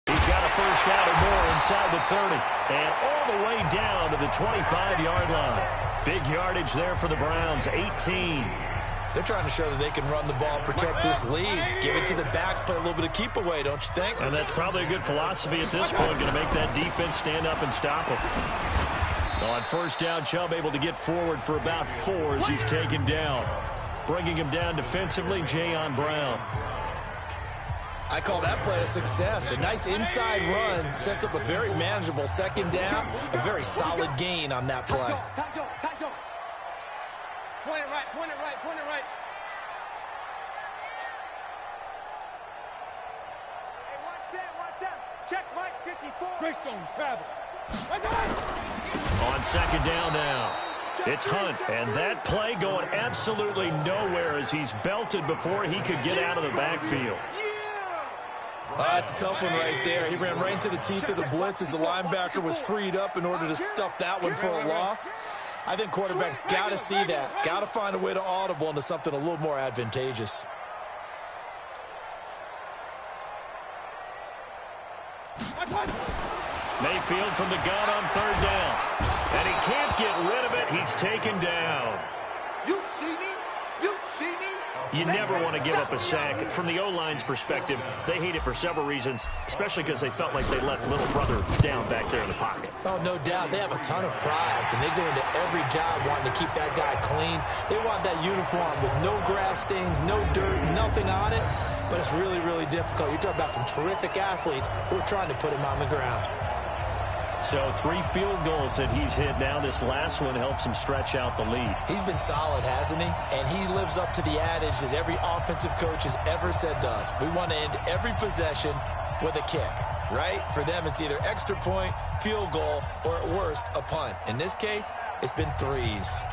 He's got a first down or more inside the 30. And all the way down to the 25-yard line. Big yardage there for the Browns, 18. They're trying to show that they can run the ball and protect this lead. Give it to the backs, play a little bit of keep away, don't you think? And that's probably a good philosophy at this point, going to make that defense stand up and stop him. On first down, Chubb able to get forward for about 4 as he's taken down. Bringing him down defensively, Jayon Brown. I call that play a success. A nice inside run sets up a very manageable second down. A very solid gain on that play. Point it right, point it right, point it right. Hey, watch that. Check Mike 54. Greystone travel. On second down now, it's Hunt, and that play going absolutely nowhere as he's belted before he could get out of the backfield. That's a tough one right there. He ran right into the teeth of the blitz as the linebacker was freed up in order to stuff that one for a loss. I think quarterbacks got to see that. Got to find a way to audible into something a little more advantageous. Mayfield from the gun on third down. And he can't get rid of it. He's taken down. You see me? You see me? You never want to give up a sack. From the O-line's perspective, they hate it for several reasons, especially because they felt like they let little brother down back there in the pocket. Oh, no doubt. They have a ton of pride, and they go into every job wanting to keep that guy clean. They want that uniform with no grass stains, no dirt, nothing on it. But it's really, really difficult. You're talking about some terrific athletes who are trying to put him on the ground. So 3 field goals that he's hit now. This last one helps him stretch out the lead. He's been solid, hasn't he? And he lives up to the adage that every offensive coach has ever said to us. We want to end every possession with a kick, right? For them, it's either extra point, field goal, or at worst, a punt. In this case, it's been 3s.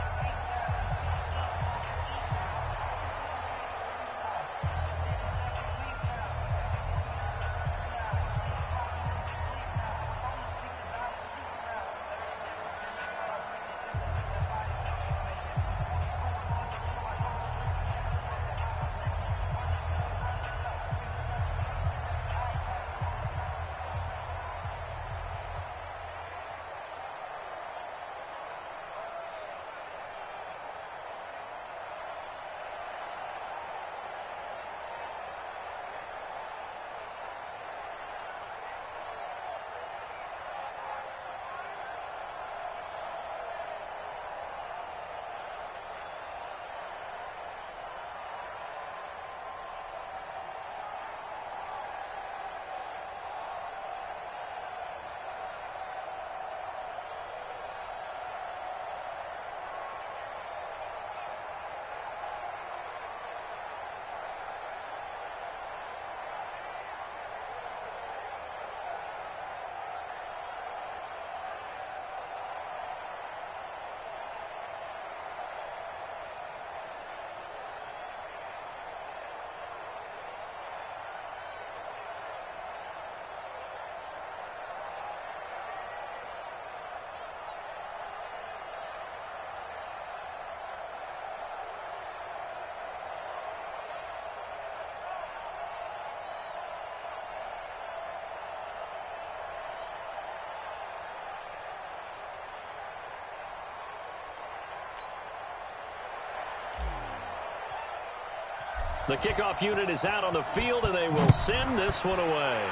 The kickoff unit is out on the field, and they will send this one away.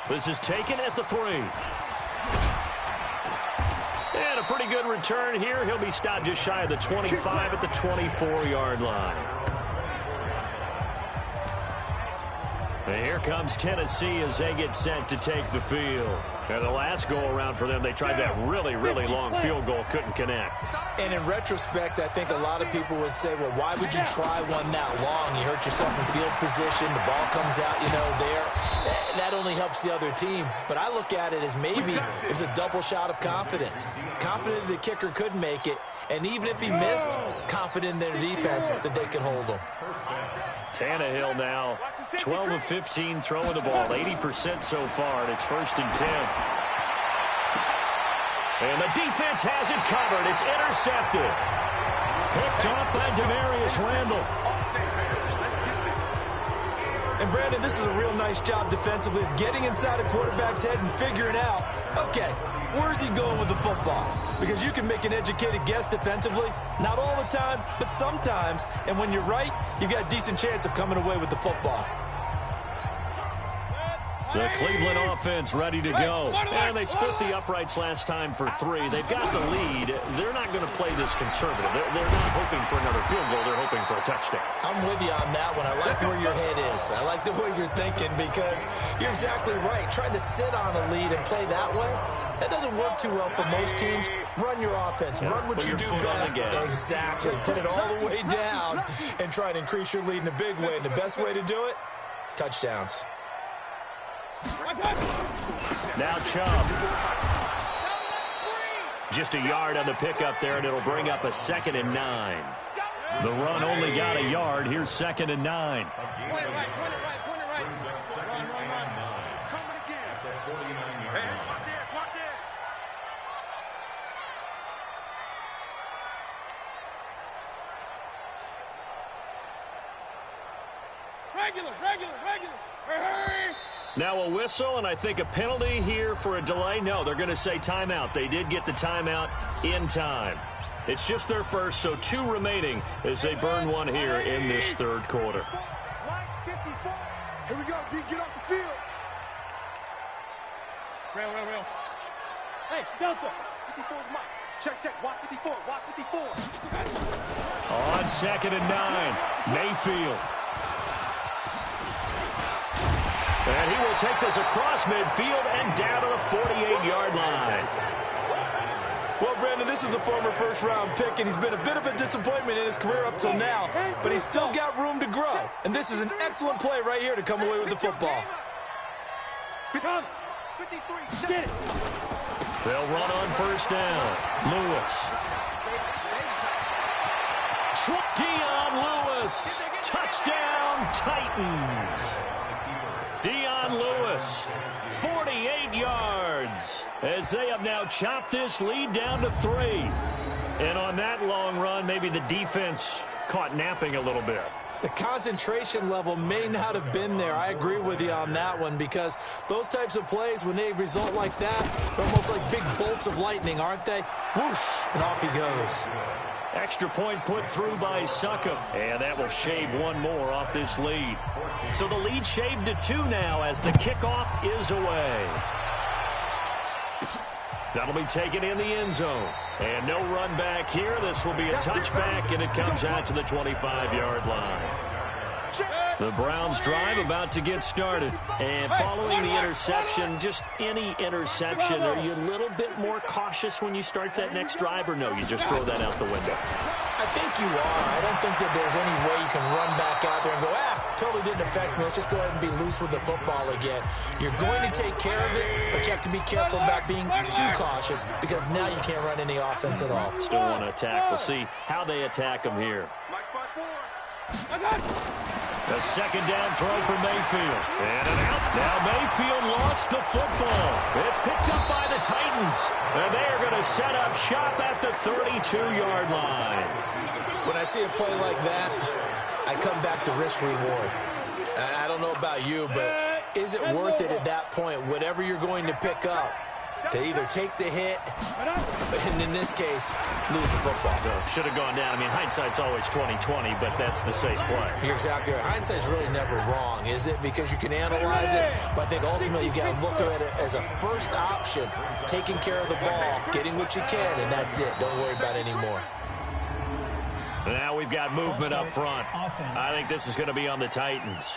This is taken at the 3. And a pretty good return here. He'll be stopped just shy of the 25 at the 24-yard line. And here comes Tennessee as they get set to take the field. And the last go-around for them, they tried that really, really long field goal, couldn't connect. And in retrospect, I think a lot of people would say, well, why would you try one that long? You hurt yourself in field position. The ball comes out, there. That only helps the other team. But I look at it as maybe it was a double shot of confidence. Confident the kicker could make it. And even if he missed, confident in their defense that they could hold him. Tannehill now, 12 of 15 throwing the ball, 80% so far, and it's 1st and 10. And the defense has it covered. It's intercepted. Picked off by Demarius Randall. And, Brandon, this is a real nice job defensively of getting inside a quarterback's head and figuring out, okay, where's he going with the football? Because you can make an educated guess defensively. Not all the time, but sometimes. And when you're right, you've got a decent chance of coming away with the football. The Cleveland offense ready to go. And they split the uprights last time for 3. They've got the lead. They're not going to play this conservative. They're not hoping for another field goal. They're hoping for a touchdown. I'm with you on that one. I like where your head is. I like the way you're thinking because you're exactly right. Trying to sit on a lead and play that way, that doesn't work too well for most teams. Run your offense. Run what you do best. Exactly. Put it all the way down and try to increase your lead in a big way. And the best way to do it, touchdowns. Now Chubb. Just a yard on the pickup there, and it'll bring up a 2nd and 9. The run only got a yard. Here's 2nd and 9. Regular. Hurry. Now a whistle, and I think a penalty here for a delay. No, they're going to say timeout. They did get the timeout in time. It's just their first, so 2 remaining as they burn one here in this 3rd quarter. Here we go, D. Get off the field. Real. Hey, Delta. 54's Mike. Check. Watch 54. On 2nd and 9, Mayfield. And he will take this across midfield and down to the 48-yard line. Well, Brandon, this is a former first-round pick, and he's been a bit of a disappointment in his career up till now, but he's still got room to grow. And this is an excellent play right here to come away with the football. Come. 53. Get it. They'll run on 1st down. Lewis. Dion Lewis. Touchdown, Titans. Dion Lewis, 48 yards, as they have now chopped this lead down to 3. And on that long run, maybe the defense caught napping a little bit. The concentration level may not have been there. I agree with you on that one because those types of plays, when they result like that, they're almost like big bolts of lightning, aren't they? Whoosh, and off he goes. Extra point put through by Succop, and that will shave one more off this lead. So the lead shaved to 2 now as the kickoff is away. That'll be taken in the end zone. And no run back here. This will be a touchback, and it comes out to the 25-yard line. The Browns drive about to get started. And following the interception, just any interception, are you a little bit more cautious when you start that next drive, or no, you just throw that out the window? I think you are. I don't think that there's any way you can run back out there and go, totally didn't affect me. Let's just go ahead and be loose with the football again. You're going to take care of it, but you have to be careful about being too cautious because now you can't run any offense at all. Still want to attack. We'll see how they attack them here. A 2nd down throw for Mayfield. And an out. Now Mayfield lost the football. It's picked up by the Titans. And they are going to set up shop at the 32-yard line. When I see a play like that, I come back to risk reward. I don't know about you, but is it worth it at that point, whatever you're going to pick up, to either take the hit and in this case, lose the football. So, should have gone down. I mean, hindsight's always 20/20, but that's the safe play. You're exactly right. Hindsight's really never wrong, is it? Because you can analyze it, but I think ultimately you got to look at it as a first option, taking care of the ball, getting what you can, and that's it. Don't worry about it anymore. Now we've got movement up front. I think this is going to be on the Titans.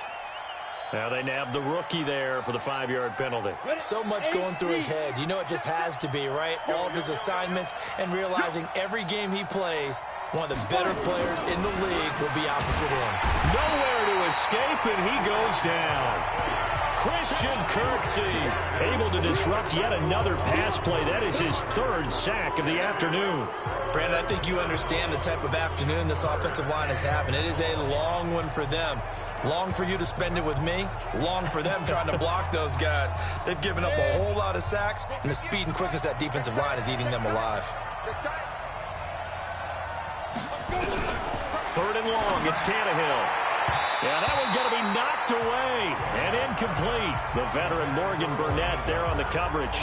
Now they nabbed the rookie there for the 5-yard penalty. So much going through his head. You know it just has to be, right? All of his assignments and realizing every game he plays, one of the better players in the league will be opposite him. Nowhere to escape, and he goes down. Christian Kirksey able to disrupt yet another pass play. That is his 3rd sack of the afternoon. Brandon, I think you understand the type of afternoon this offensive line is having. It is a long one for them. Long for you to spend it with me. Long for them trying to block those guys. They've given up a whole lot of sacks, and the speed and quickness of that defensive line is eating them alive. 3rd and long. It's Tannehill. Yeah, that one's going to be knocked away and incomplete. The veteran Morgan Burnett there on the coverage.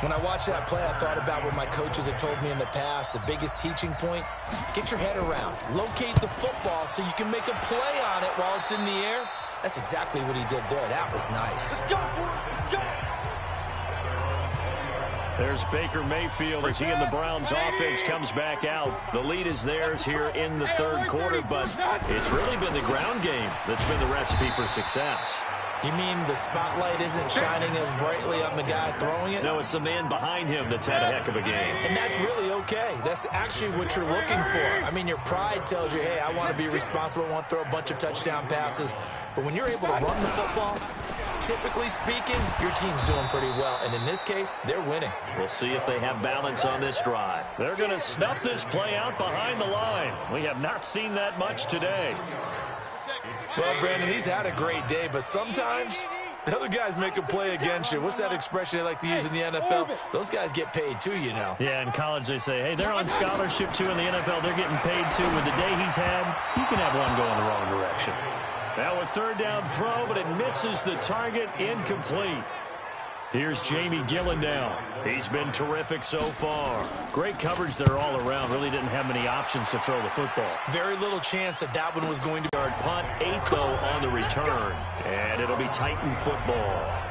When I watched that play, I thought about what my coaches had told me in the past. The biggest teaching point, get your head around. Locate the football so you can make a play on it while it's in the air. That's exactly what he did there. That was nice. There's Baker Mayfield as he and the Browns offense comes back out. The lead is theirs here in the 3rd quarter, but it's really been the ground game that's been the recipe for success. You mean the spotlight isn't shining as brightly on the guy throwing it? No, it's the man behind him that's had a heck of a game. And that's really okay. That's actually what you're looking for. I mean, your pride tells you, hey, I want to be responsible. I want to throw a bunch of touchdown passes. But when you're able to run the football, typically speaking, your team's doing pretty well. And in this case, they're winning. We'll see if they have balance on this drive. They're going to snuff this play out behind the line. We have not seen that much today. Well, Brandon, he's had a great day, but sometimes the other guys make a play against you. What's that expression they like to use in the NFL? Those guys get paid too, you know. Yeah, in college they say, hey, they're on scholarship too. In the NFL, they're getting paid too. With the day he's had, he can have one going the wrong direction. Now a 3rd down throw, but it misses the target, incomplete. Here's Jamie Gillen now. He's been terrific so far. Great coverage there all around. Really didn't have many options to throw the football. Very little chance that that one was going to be. Punt 8, though, on the return. And it'll be Titan football.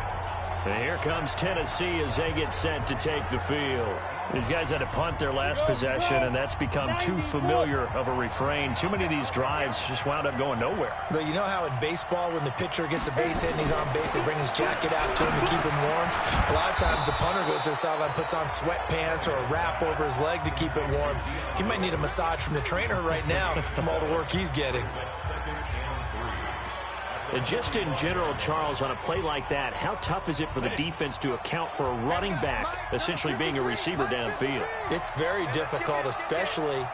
And here comes Tennessee as they get set to take the field. These guys had to punt their last possession, and that's become too familiar of a refrain. Too many of these drives just wound up going nowhere. But you know how in baseball, when the pitcher gets a base hit and he's on base, they bring his jacket out to him to keep him warm? A lot of times the punter goes to the sideline, puts on sweatpants or a wrap over his leg to keep it warm. He might need a massage from the trainer right now from all the work he's getting. And just in general, Charles, on a play like that, how tough is it for the defense to account for a running back essentially being a receiver downfield? It's very difficult, especially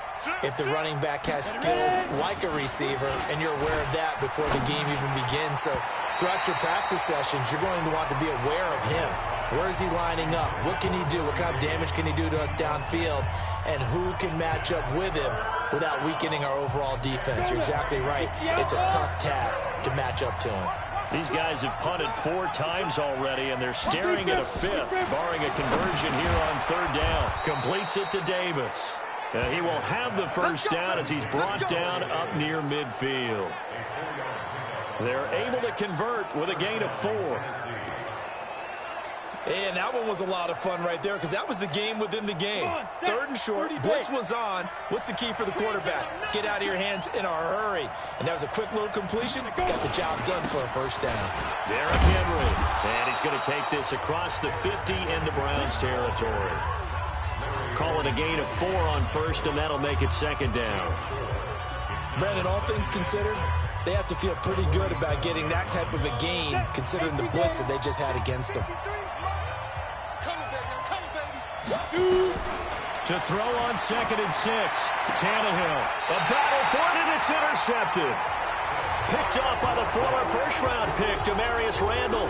if the running back has skills like a receiver, and you're aware of that before the game even begins. So throughout your practice sessions, you're going to want to be aware of him. Where is he lining up? What can he do? What kind of damage can he do to us downfield? And who can match up with him without weakening our overall defense? You're exactly right. It's a tough task to match up to him. These guys have punted 4 times already, and they're staring at a 5th, barring a conversion here on 3rd down. Completes it to Davis. He will have the 1st down as he's brought down up near midfield. They're able to convert with a gain of 4. And that one was a lot of fun right there because that was the game within the game. 3rd and short, blitz was on. What's the key for the quarterback? Get out of your hands in a hurry. And that was a quick little completion. Got the job done for a 1st down. Derrick Henry. And he's going to take this across the 50 into Browns territory. Call it a gain of 4 on 1st, and that'll make it 2nd down. Brandon, all things considered, they have to feel pretty good about getting that type of a gain considering the blitz that they just had against them. To throw on 2nd and 6. Tannehill. A battle for it, and it's intercepted. Picked up by the former 1st-round pick, Demarius Randall.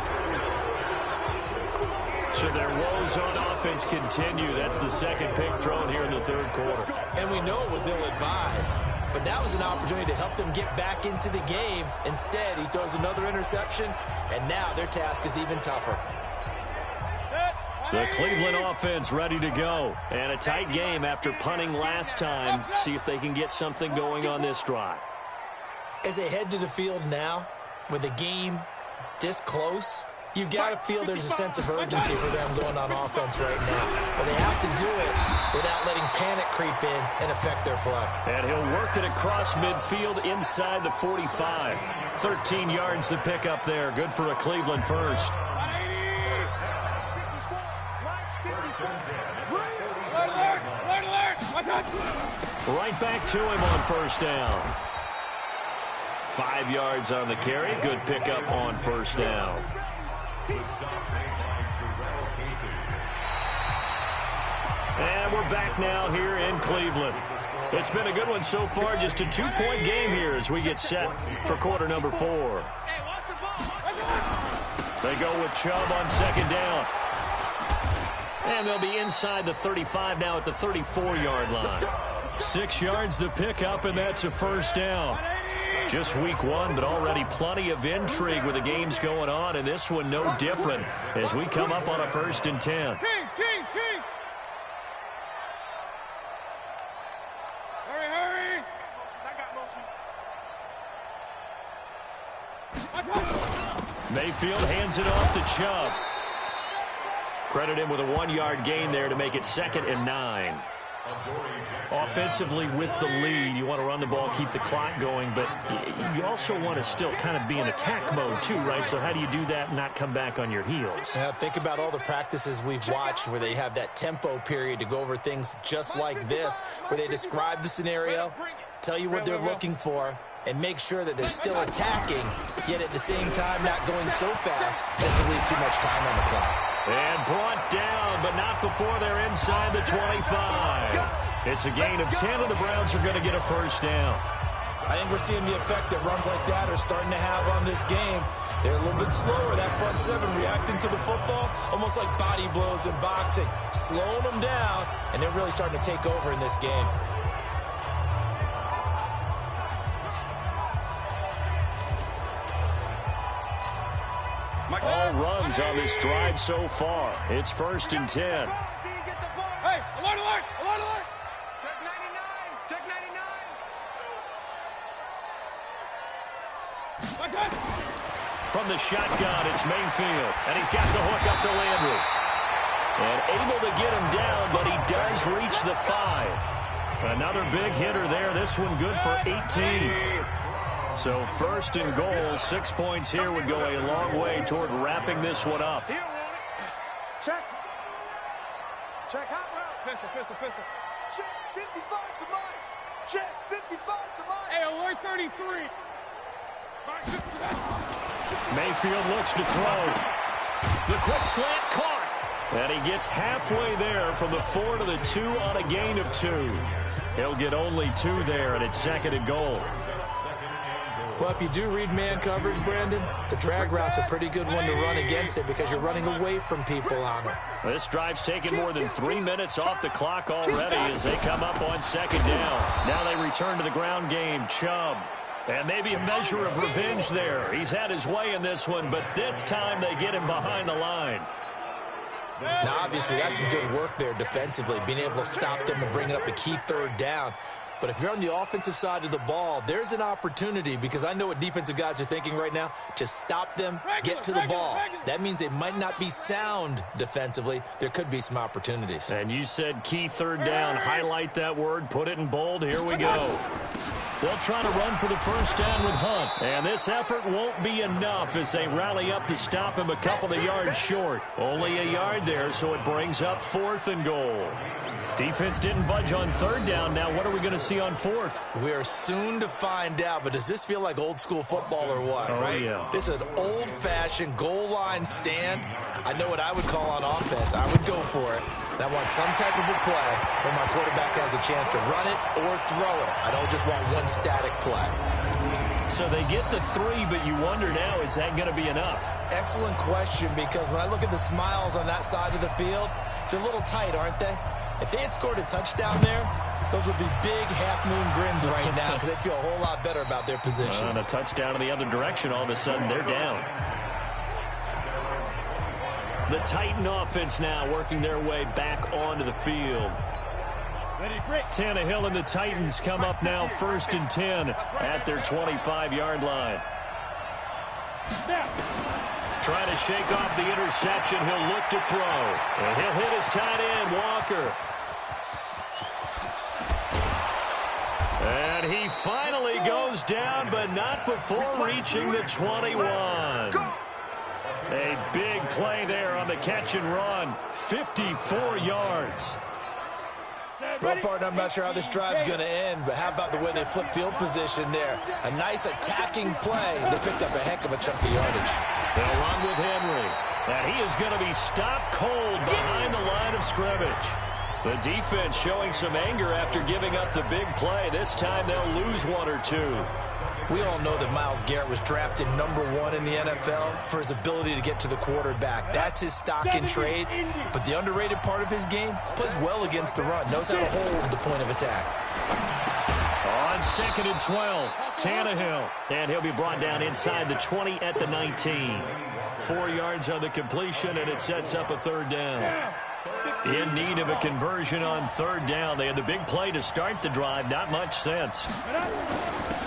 So their woes on offense continue. That's the 2nd pick thrown here in the 3rd quarter. And we know it was ill-advised, but that was an opportunity to help them get back into the game. Instead, he throws another interception, and now their task is even tougher. The Cleveland offense ready to go. And a tight game after punting last time. See if they can get something going on this drive. As they head to the field now, with the game this close, you've got to feel there's a sense of urgency for them going on offense right now. But they have to do it without letting panic creep in and affect their play. And he'll work it across midfield inside the 45. 13 yards to pick up there. Good for a Cleveland first. Right back to him on first down. 5 yards on the carry. Good pickup on first down. And we're back now here in Cleveland. It's been a good one so far. Just a 2-point game here as we get set for quarter number 4. They go with Chubb on second down. And they'll be inside the 35 now at the 34-yard line. 6 yards to pick up, and that's a first down. Just week 1, but already plenty of intrigue with the games going on, and this one no different as we come up on a 1st and 10. Hurry! Mayfield hands it off to Chubb. Credit him with a 1-yard gain there to make it 2nd and 9. Offensively with the lead, you want to run the ball, keep the clock going, but you also want to still kind of be in attack mode too, right? So how do you do that and not come back on your heels? Yeah, think about all the practices we've watched where they have that tempo period to go over things just like this, where they describe the scenario, tell you what they're looking for, and make sure that they're still attacking, yet at the same time not going so fast as to leave too much time on the clock. And brought down, but not before they're inside the 25. It's a gain of 10, and the Browns are going to get a first down. I think we're seeing the effect that runs like that are starting to have on this game. They're a little bit slower, that front seven, reacting to the football, almost like body blows in boxing, slowing them down, and they're really starting to take over in this game. All runs on this drive so far. It's 1st and 10. Hey, alert, alert, alert, alert! Check 99! From the shotgun, it's Mayfield, and he's got the hook up to Landry. And able to get him down, but he does reach the 5. Another big hitter there. This one good for 18. So 1st and goal, 6 points here would go a long way toward wrapping this one up. Check hot route. Pistol. Check 55 to mine! Check 55 to mine! Hey, alert 33. Mayfield looks to throw. The quick slant caught. And he gets halfway there from the 4 to the 2 on a gain of 2. He'll get only 2 there, and it's 2nd and goal. Well, if you do read man coverage, Brandon, the drag route's a pretty good one to run against it because you're running away from people on it. This drive's taken more than 3 minutes off the clock already as they come up on 2nd down. Now they return to the ground game. Chubb. And maybe a measure of revenge there. He's had his way in this one, but this time they get him behind the line. Now, obviously, that's some good work there defensively, being able to stop them and bringing up a key 3rd down. But if you're on the offensive side of the ball, there's an opportunity because I know what defensive guys are thinking right now. Just stop them, get to the ball. That means they might not be sound defensively. There could be some opportunities. And you said key 3rd down. Highlight that word. Put it in bold. Here we go. They'll try to run for the first down with Hunt. And this effort won't be enough as they rally up to stop him a couple of yards short. Only a yard there, so it brings up 4th and goal. Defense didn't budge on 3rd down. Now what are we going to see on 4th? We are soon to find out, but does this feel like old school football or what, right? Yeah. This is an old-fashioned goal line stand. I know what I would call on offense. I would go for it. And I want some type of a play where my quarterback has a chance to run it or throw it. I don't just want one static play. So they get the 3, but you wonder now, is that going to be enough? Excellent question, because when I look at the smiles on that side of the field, they're a little tight, aren't they? If they had scored a touchdown there, those would be big half-moon grins right now because they'd feel a whole lot better about their position. And a touchdown in the other direction, all of a sudden, they're down. The Titan offense now working their way back onto the field. Tannehill and the Titans come up now 1st and 10 at their 25-yard line. Trying to shake off the interception. He'll look to throw. And he'll hit his tight end, Walker. And he finally goes down, but not before reaching the 21. A big play there on the catch and run. 54 yards. Well, partner, I'm not sure how this drive's going to end, but how about the way they flip field position there? A nice attacking play. They picked up a heck of a chunk of yardage. They'll run with Henry. And he is going to be stopped cold behind the line of scrimmage. The defense showing some anger after giving up the big play. This time they'll lose 1 or 2. We all know that Myles Garrett was drafted #1 in the NFL for his ability to get to the quarterback. That's his stock in trade. But the underrated part of his game, plays well against the run, knows how to hold the point of attack. On 2nd and 12, Tannehill. And he'll be brought down inside the 20 at the 19. 4 yards on the completion, and it sets up a 3rd down. In need of a conversion on 3rd down. They had the big play to start the drive. Not much sense.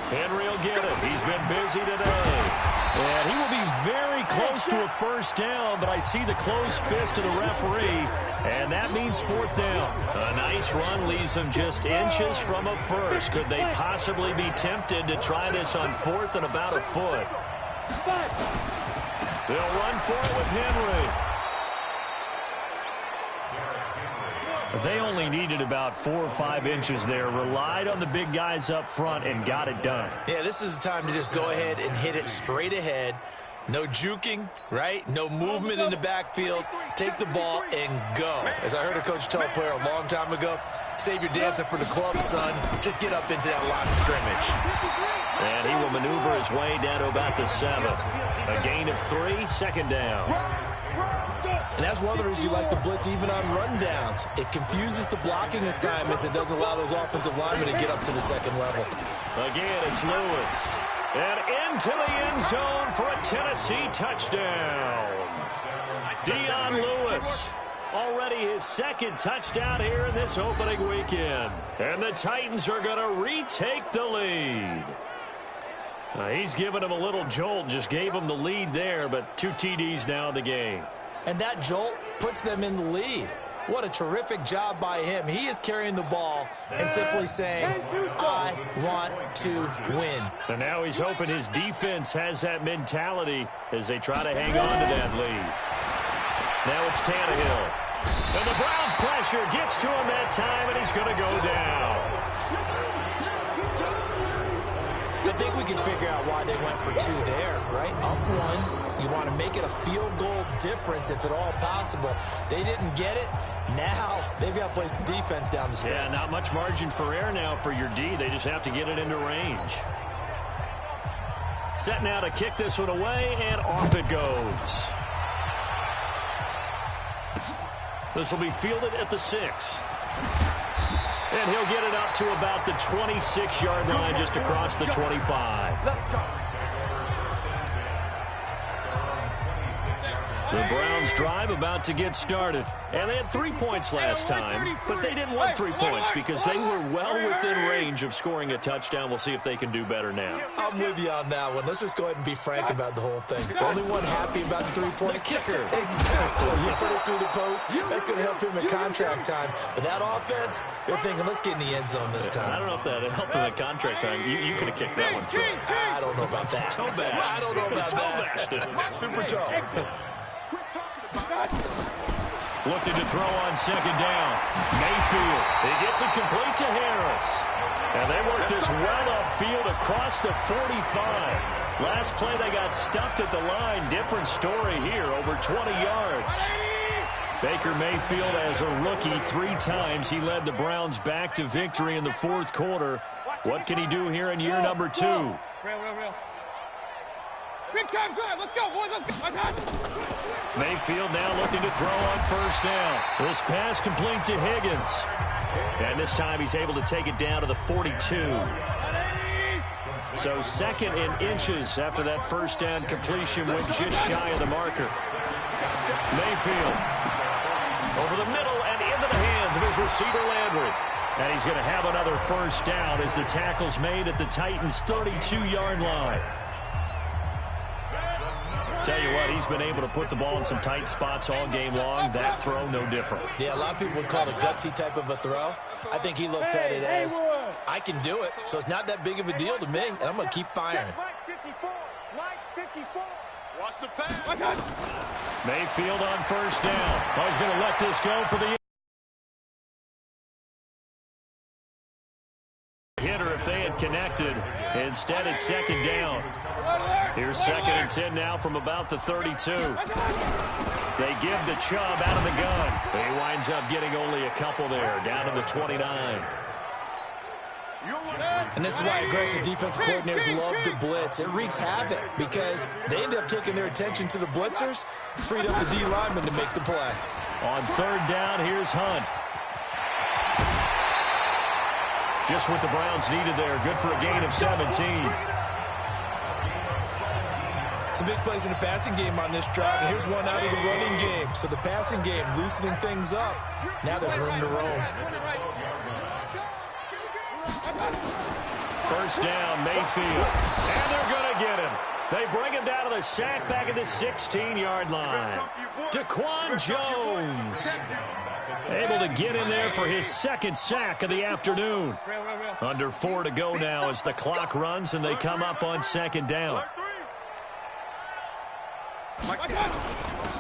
Henry will get it. He's been busy today. And he will be very close to a 1st down, but I see the closed fist of the referee, and that means 4th down. A nice run leaves them just inches from a 1st. Could they possibly be tempted to try this on 4th and about a foot? They'll run for it with Henry. They only needed about 4 or 5 inches there. Relied on the big guys up front and got it done. Yeah, this is the time to just go ahead and hit it straight ahead. No juking, right? No movement in the backfield. Take the ball and go. As I heard a coach tell a player a long time ago, save your dancing for the club, son. Just get up into that line of scrimmage. And he will maneuver his way down to about the 7. A gain of 3, 2nd down. And that's one of the reasons you like to blitz even on rundowns. It confuses the blocking assignments. It doesn't allow those offensive linemen to get up to the 2nd level. Again, it's Lewis. And into the end zone for a Tennessee touchdown. Dion Lewis. Already his 2nd touchdown here in this opening weekend. And the Titans are going to retake the lead. He's given him a little jolt. Just gave him the lead there, but 2 TDs now in the game. And that jolt puts them in the lead. What a terrific job by him. He is carrying the ball and simply saying, I want to win. And now he's hoping his defense has that mentality as they try to hang on to that lead. Now it's Tannehill. And the Browns' pressure gets to him that time, and he's going to go down. I think we can figure out why they went for 2 there, right? Up 1. You want to make it a field goal difference if at all possible. They didn't get it. Now they've got to play some defense down the stretch. Yeah, not much margin for error now for your D. They just have to get it into range. Set now to kick this one away, and off it goes. This will be fielded at the 6. And he'll get it up to about the 26-yard line, just across the 25. Let's go. The Browns drive about to get started. And they had 3 points last time, but they didn't want 3 points because they were well within range of scoring a touchdown. We'll see if they can do better now. I'm with you on that one. Let's just go ahead and be frank about the whole thing. The only one happy about the 3-point kicker. Exactly. You put it through the post. That's going to help him in contract time. But that offense, they're thinking, let's get in the end zone this time. I don't know if that helped him in contract time. You could have kicked that one through. I don't know about that. Toe bash. I don't know about that. Super toe. Looking to throw on 2nd down. Mayfield. He gets it complete to Harris. And they work this well upfield across the 45. Last play they got stuffed at the line. Different story here. Over 20 yards. Baker Mayfield as a rookie 3 times. He led the Browns back to victory in the 4th quarter. What can he do here in year number 2? Real. Big time drive. Let's go, boys. Let's go. Mayfield now looking to throw on 1st down. This pass complete to Higgins. And this time he's able to take it down to the 42. So 2nd in inches after that 1st down completion went just shy of the marker. Mayfield. Over the middle and into the hands of his receiver, Landry. And he's going to have another first down as the tackle's made at the Titans' 32-yard line. Tell you what, he's been able to put the ball in some tight spots all game long. That throw, no different. Yeah, a lot of people would call it a gutsy type of a throw. I think he looks at it as, I can do it, so it's not that big of a deal to me, and I'm going to keep firing. Watch the pass. Mayfield on first down. Oh, he's going to let this go for the hitter if they had connected. Instead, it's second down. Here's second and 10 now from about the 32. They give the Chubb out of the gun. He winds up getting only a couple there, down to the 29. And this is why aggressive defensive coordinators love to blitz. It wreaks havoc because they end up taking their attention to the blitzers, freed up the D lineman to make the play. On third down, here's Hunt. Just what the Browns needed there. Good for a gain of 17. Some big plays in the passing game on this drive, and here's one out of the running game. So the passing game loosening things up. Now there's room to roam. First down, Mayfield. And they're going to get him. They bring him down to the sack back at the 16-yard line. Daquan Jones able to get in there for his second sack of the afternoon. Under 4 to go now as the clock runs and they come up on second down.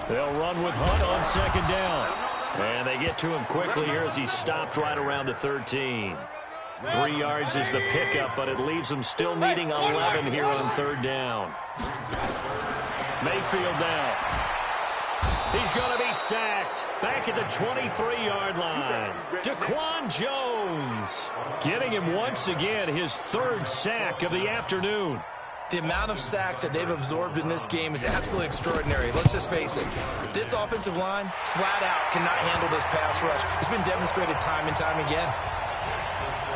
They'll run with Hunt on second down. And they get to him quickly here as he stopped right around the 13. 3 yards is the pickup, but it leaves them still needing 11 here on third down. Mayfield now. He's going to be sacked back at the 23-yard line. Daquan Jones getting him once again his third sack of the afternoon. The amount of sacks that they've absorbed in this game is absolutely extraordinary. Let's just face it. This offensive line flat out cannot handle this pass rush. It's been demonstrated time and time again.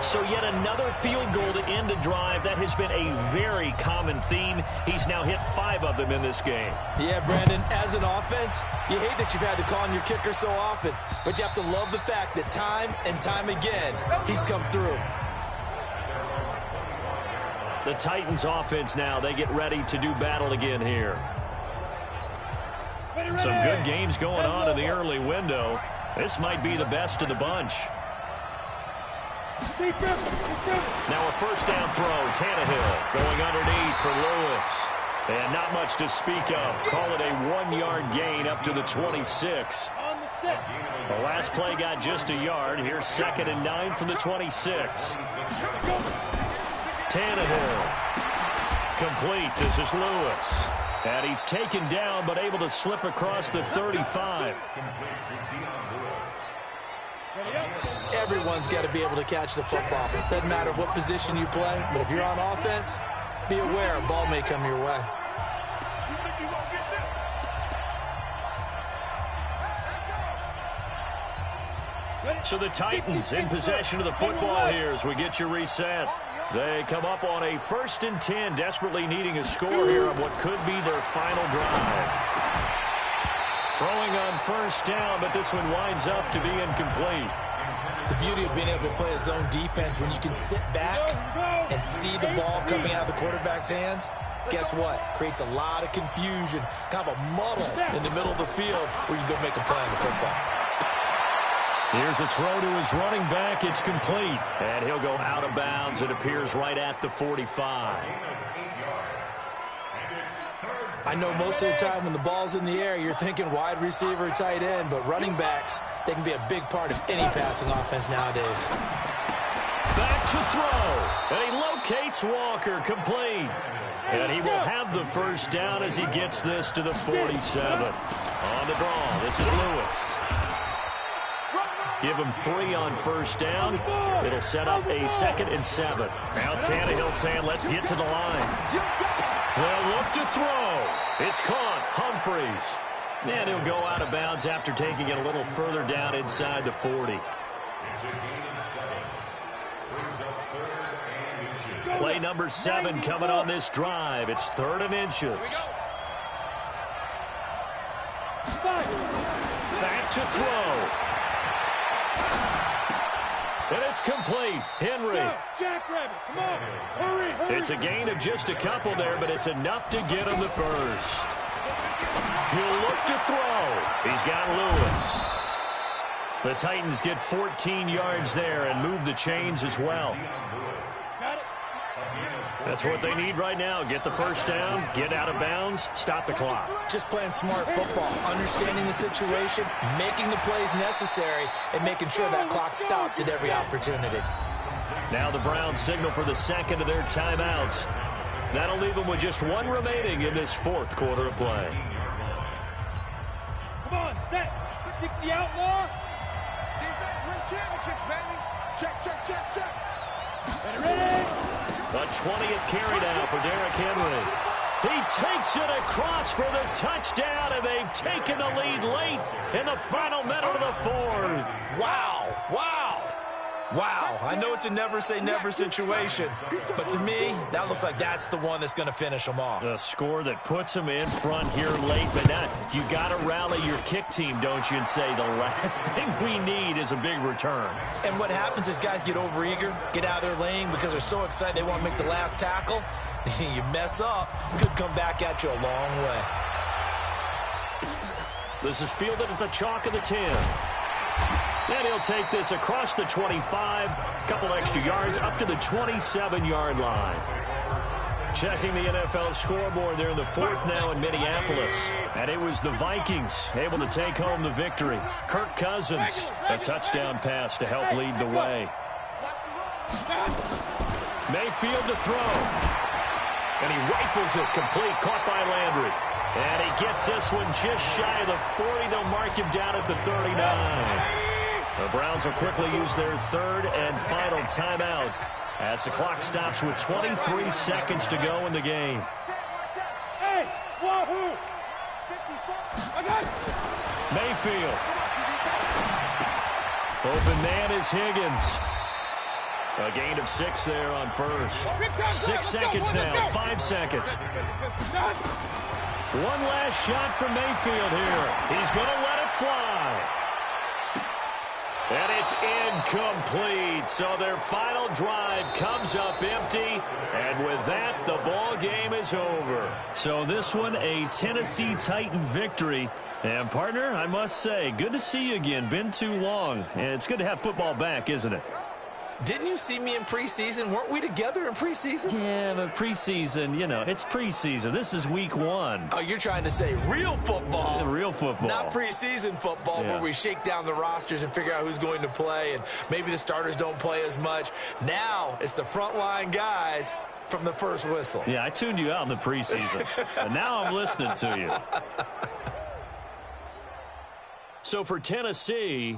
So yet another field goal to end a drive. That has been a very common theme. He's now hit 5 of them in this game. Yeah, Brandon, as an offense, you hate that you've had to call on your kicker so often, but you have to love the fact that time and time again, he's come through. The Titans offense now, they get ready to do battle again here. Some good games going on in the early window. This might be the best of the bunch. Now a first down throw. Tannehill going underneath for Lewis. And not much to speak of. Call it a 1-yard gain up to the 26. The last play got just a yard. Here's second and 9 from the 26. Tannehill. Complete. This is Lewis. And he's taken down but able to slip across the 35. Everyone's got to be able to catch the football. Doesn't matter what position you play, but if you're on offense, be aware a ball may come your way. So the Titans in possession of the football here as we get you reset. They come up on a 1st and 10, desperately needing a score here on what could be their final drive. Throwing on first down, but this one winds up to be incomplete. The beauty of being able to play a zone defense when you can sit back and see the ball coming out of the quarterback's hands, guess what? Creates a lot of confusion, kind of a muddle in the middle of the field where you go make a play on the football. Here's a throw to his running back. It's complete. And he'll go out of bounds. It appears right at the 45. I know most of the time when the ball's in the air, you're thinking wide receiver, tight end, but running backs, they can be a big part of any passing offense nowadays. Back to throw. And he locates Walker, complete. And he will have the first down as he gets this to the 47. On the draw, this is Lewis. Give him 3 on first down. It'll set up a 2nd and 7. Now Tannehill saying, let's get to the line. They'll look to throw. It's caught. Humphreys. And he'll go out of bounds after taking it a little further down inside the 40. Play number 7 coming on this drive. It's 3rd and inches. Back to throw. And it's complete. Henry. Jackrabbit, come on. Hurry. It's a gain of just a couple there, but it's enough to get him the first. He'll look to throw. He's got Lewis. The Titans get 14 yards there and move the chains as well. That's what they need right now. Get the first down, get out of bounds, stop the clock. Just playing smart football, understanding the situation, making the plays necessary, and making sure that clock stops at every opportunity. Now the Browns signal for the second of their timeouts. That'll leave them with just one remaining in this fourth quarter of play. Come on, set. 60 outlaw. Defense wins championships, baby. Check. Ready? The 20th carry now for Derrick Henry. He takes it across for the touchdown, and they've taken the lead late in the final minute of the fourth. Wow, I know it's a never-say-never situation, but to me, that looks like that's the one that's going to finish them off. The score that puts them in front here late, but now you got to rally your kick team, don't you, and say the last thing we need is a big return. And what happens is guys get overeager, get out of their lane because they're so excited they want to make the last tackle. You mess up, could come back at you a long way. This is fielded at the chalk of the 10. And he'll take this across the 25, couple extra yards up to the 27-yard line. Checking the NFL scoreboard there in the fourth now in Minneapolis. And it was the Vikings able to take home the victory. Kirk Cousins, a touchdown pass to help lead the way. Mayfield to throw. And he rifles it complete, caught by Landry. And he gets this one just shy of the 40. They'll mark him down at the 39. The Browns will quickly use their third and final timeout as the clock stops with 23 seconds to go in the game. Hey, wahoo! Mayfield. Open man is Higgins. A gain of 6 there on first. 6 seconds now, 5 seconds. One last shot from Mayfield here. He's going to let it fly. And it's incomplete. So their final drive comes up empty. And with that, the ball game is over. So this one, a Tennessee Titan victory. And, partner, I must say, good to see you again. Been too long. And it's good to have football back, isn't it? Didn't you see me in preseason? Weren't we together in preseason? Yeah, but preseason, you know, it's preseason. This is week 1. Oh, you're trying to say real football. Yeah, real football. Not preseason football where we shake down the rosters and figure out who's going to play, and maybe the starters don't play as much. Now it's the frontline guys from the first whistle. Yeah, I tuned you out in the preseason. But now I'm listening to you. So for Tennessee,